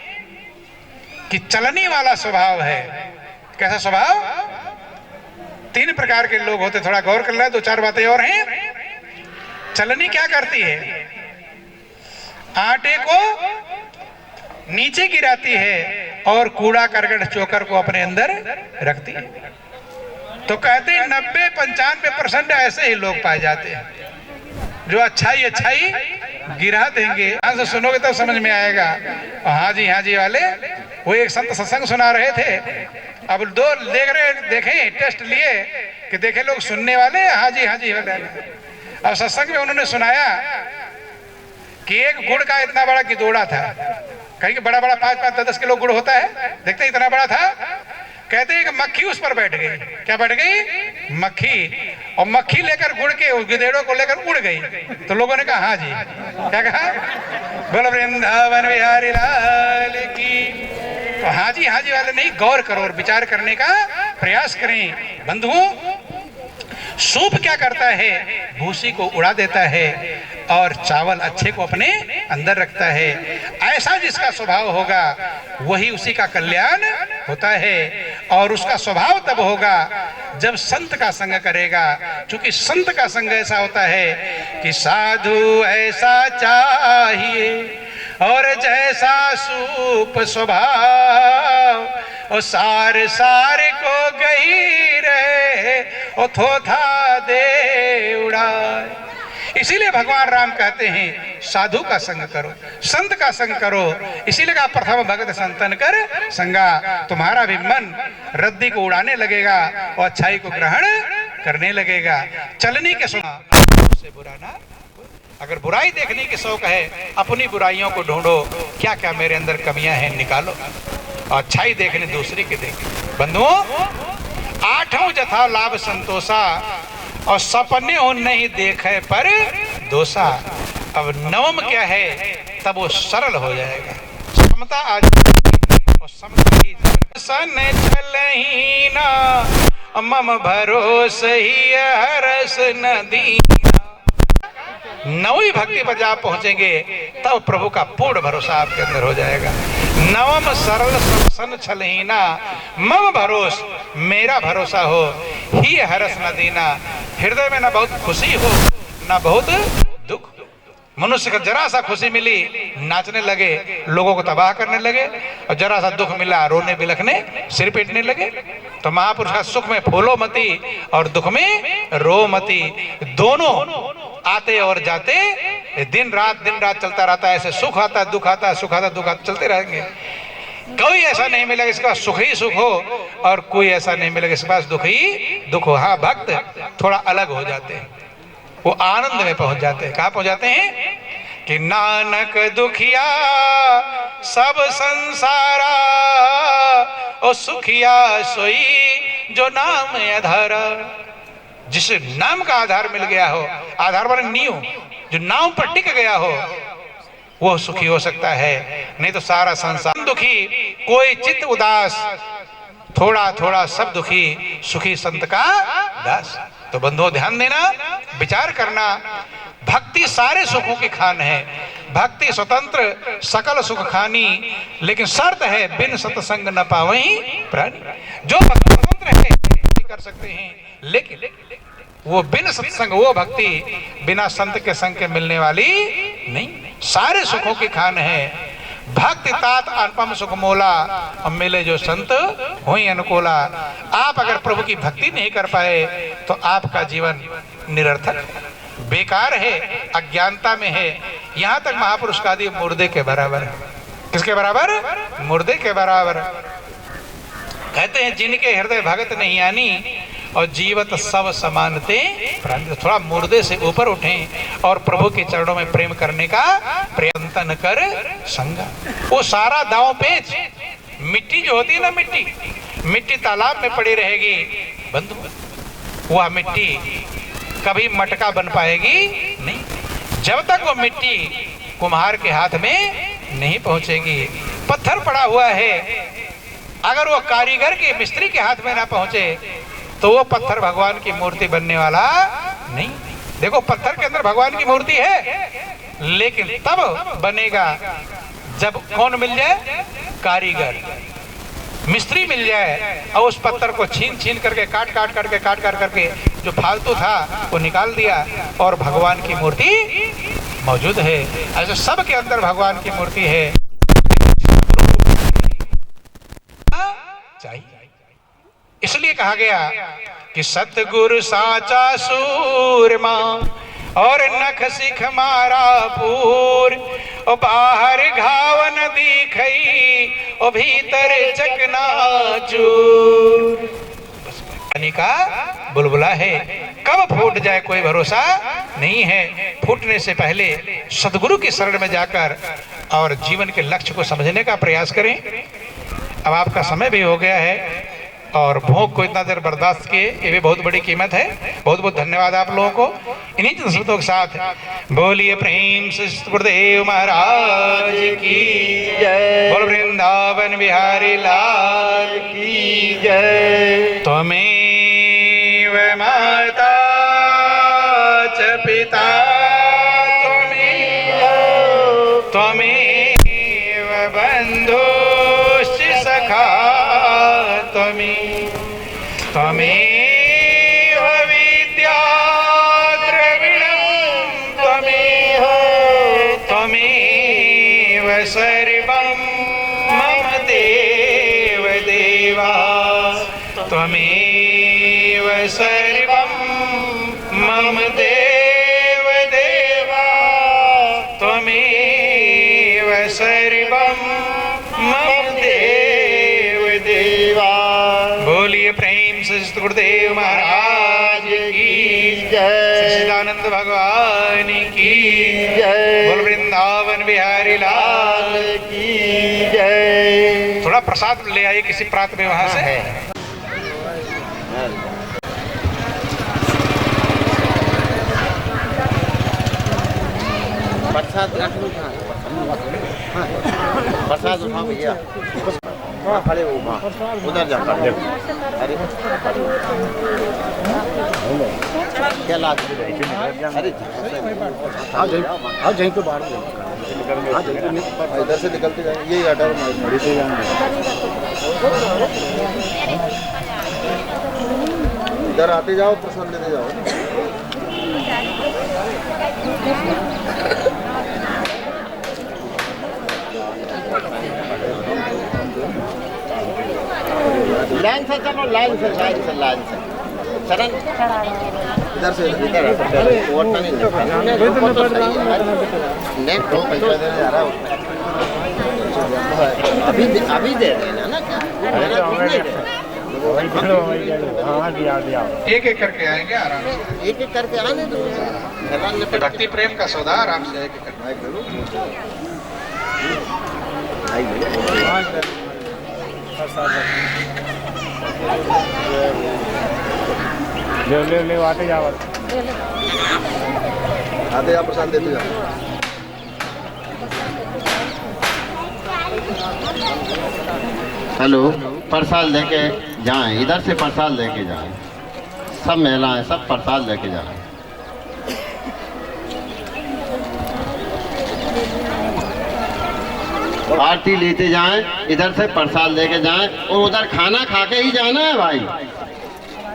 कि चलनी वाला स्वभाव है। कैसा स्वभाव? 3 प्रकार के लोग होते, थोड़ा गौर कर ले, 2-4 बातें और हैं। चलनी क्या करती है? आटे को नीचे गिराती है और कूड़ा करकट चोकर को अपने अंदर रखती है। तो कहते हैं 90-95% ऐसे ही लोग पाए जाते हैं जो अच्छाई गिरा देंगे। ध्यान से सुनोगे तो समझ में आएगा। हाँ जी वाले वो एक संत सत्संग सुना रहे थे। अब 2 देखें टेस्ट लिए कि देखे लोग सुनने वाले हाँ जी वाले। अब सत्संग में उन्होंने सुनाया कि एक गुड़ का इतना बड़ा गिदोड़ा था। कहीं कि बड़ा 5-10 किलो गुड़ होता है, देखते इतना बड़ा था। कहते हैं कि मक्खी उस पर बैठ गई। क्या बैठ गई? मक्खी। और मक्खी लेकर गुड़ के उस गिदेड़ों को लेकर उड़ गई। तो लोगों ने कहा हाँ जी। क्या कहा? बोलो वृंदावन बिहारी लाल की। तो हाँ जी वाले नहीं, गौर करो और विचार करने का प्रयास करें। बंधुओं, सूप क्या करता है? भूसी को उड़ा देता है और चावल अच्छे को अपने अंदर रखता है। ऐसा जिसका स्वभाव होगा वही उसी का कल्याण होता है। और उसका स्वभाव तब होगा जब संत का संग करेगा। क्योंकि संत का संग ऐसा होता है कि साधु ऐसा चाहिए और जैसा सूप स्वभाव, और सार को गई रहे और थोथा दे उड़ाए। इसीलिए भगवान राम कहते हैं साधु का संग करो, संत का संग करो। इसीलिए कहा प्रथम भगत संतन कर संगा। तुम्हारा भी मन रद्दी को उड़ाने लगेगा और अच्छाई को ग्रहण करने लगेगा। चलनी के सुना से बुरा ना। अगर बुराई देखने की शौक है, अपनी बुराइयों को ढूंढो, क्या क्या मेरे अंदर कमियां हैं निकालो। और अच्छाई देखने दूसरे के देखो। बंधुओं, 8वां जथा लाभ संतोषा और सपने हो नहीं देखे पर दोषा। अब 9वां क्या है? तब वो सरल हो जाएगा, समता आ जाएगी और समता ही सन चलही ना मम भरोसे ही हरस नदी। 9वीं भक्ति पर जब पहुंचेंगे तब प्रभु का पूर्ण भरोसा आपके अंदर हो जाएगा। 9वां सरल सन छलहीना मम भरोस, मेरा भरोसा हो ही हरस न देना। हृदय में ना बहुत खुशी हो ना बहुत दुख। मनुष्य को जरा सा खुशी मिली नाचने लगे, लोगों को तबाह करने लगे, और जरा सा दुख मिला रोने बिलखने सिर पीटने लगे। तो महापुरुष का सुख में फूलो मती और दुख में रो मती। दोनों आते और जाते दिन रात चलता रहता है। ऐसे सुख आता दुख आता, सुख आता दुख आता, चलते रहेंगे। कोई ऐसा नहीं मिलेगा इसके पास सुख ही सुख हो और कोई ऐसा नहीं मिलेगा इसके पास दुख ही दुख हो। हाँ, भक्त थोड़ा अलग हो जाते हैं, वो आनंद में पहुंच जाते हैं। कहाँ पहुंच जाते हैं? कि नानक दुखिया सब संसारा और सुखिया सोई जो नाम आधारा। जिसे नाम का आधार मिल गया हो, आधार पर नींव, जो नाम पर टिक गया हो, वो सुखी हो सकता है। नहीं तो सारा संसार दुखी, कोई चित्त उदास, थोड़ा थोड़ा सब दुखी, सुखी संत का दास। तो बंधुओं ध्यान देना, विचार करना। भक्ति सारे सुखों की खान है, भक्ति स्वतंत्र सकल सुख खानी, लेकिन शर्त है बिन सत्संग न पावहीं प्राणी। जो भक्ति स्वतंत्र है कर सकते हैं, लेकिन वो बिन सत्संग, वो भक्ति बिना संत के संग के मिलने वाली नहीं। सारे सुखों की खान है। भक्ति तात अनुपम सुख मोला, अब मिले जो संत हुई अनुकूला। आप अगर प्रभु की भक्ति नहीं कर पाए तो आपका जीवन निरर्थक बेकार है, अज्ञानता में है। यहाँ तक महापुरुष का आदि मुर्दे के बराबर है। किसके बराबर? मुर्दे के बराबर। कहते हैं जिनके हृदय भगत नहीं आनी और जीवत सब समानते प्राणी। थोड़ा मुर्दे से ऊपर उठें और प्रभु के चरणों में प्रेम करने का प्रयत्न कर संगा। वो सारा दांव पेच, मिट्टी जो होती है ना, मिट्टी तालाब में पड़ी रहेगी बंधु, वह मिट्टी कभी मटका बन पाएगी नहीं। जब तक वो मिट्टी कुम्हार के हाथ में नहीं पहुंचेगी। पत्थर पड़ा हुआ है, अगर वो कारीगर के मिस्त्री के हाथ में ना पहुंचे तो वो पत्थर भगवान की मूर्ति बनने वाला नहीं। देखो पत्थर के अंदर भगवान की मूर्ति है, लेकिन तब बनेगा जब कौन मिल जाए, कारीगर मिस्त्री मिल जाए और उस पत्थर को छीन छीन करके काट करके जो फालतू था वो निकाल दिया और भगवान की मूर्ति मौजूद है। ऐसे सबके अंदर भगवान की मूर्ति है चाहिए। इसलिए कहा गया कि सतगुरु साचा सूरमा और नख सिख मारा पूर, ओ बाहर घाव न दिखई, ओ भीतर चकनाचूर। पानी का बुलबुला है, कब फूट जाए कोई भरोसा नहीं है। फूटने से पहले सदगुरु की शरण में जाकर और जीवन के लक्ष्य को समझने का प्रयास करें। अब आपका समय भी हो गया है और भोग को इतना देर बर्दाश्त किए, ये भी बहुत बड़ी कीमत है। बहुत बहुत धन्यवाद आप लोगों को। इन्हीं शब्दों के साथ बोलिए प्रेम से गुरुदेव महाराज की जय, बोल वृंदावन बिहारी लाल की जय। त्वमेव माता च पिता त्वमेव बंधुश्च सखा त्वमेव विद्या द्रविणं त्वमेव सर्वं मम देव देवा, त्वमेव सर्वं मम देव देवा, त्वमेव सर्वं मम देव देवा। बोलिए प्रेम से गुरुदेव महाराज की जय, सच्चिदानंद भगवान की जय, बोल वृंदावन बिहारी लाल की जय। थोड़ा प्रसाद ले आइए किसी प्रात में वहां से। प्रसाद उठा भैया, खड़े हो उधर जा खड़े। अरे क्या लाद, अरे आओ जहीं तो बाहर इधर से निकलते जाएंगे, यही अड्डा मड़ी से जाएंगे। इधर आते जाओ, प्रसाद लेते जाओ। लाइन से चलो, लाइन से चरण इधर से इधर ओवरटा नहीं अभी दे देना ना, क्या एक एक करके आएंगे आराम से, एक एक करके आने दो। भक्ति प्रेम का सौदा आराम से एक एक ले आते जाओ, आते जा प्रसाद देते जाओ। हेलो, प्रसाद लेके जाएं, इधर से प्रसाद लेके जाएं, सब महिलाएं सब प्रसाद लेके जाएं। आरती लेते जाएं, इधर से प्रसाद लेके जाएं और उधर खाना खा के ही जाना है भाई,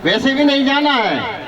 वैसे भी नहीं जाना है।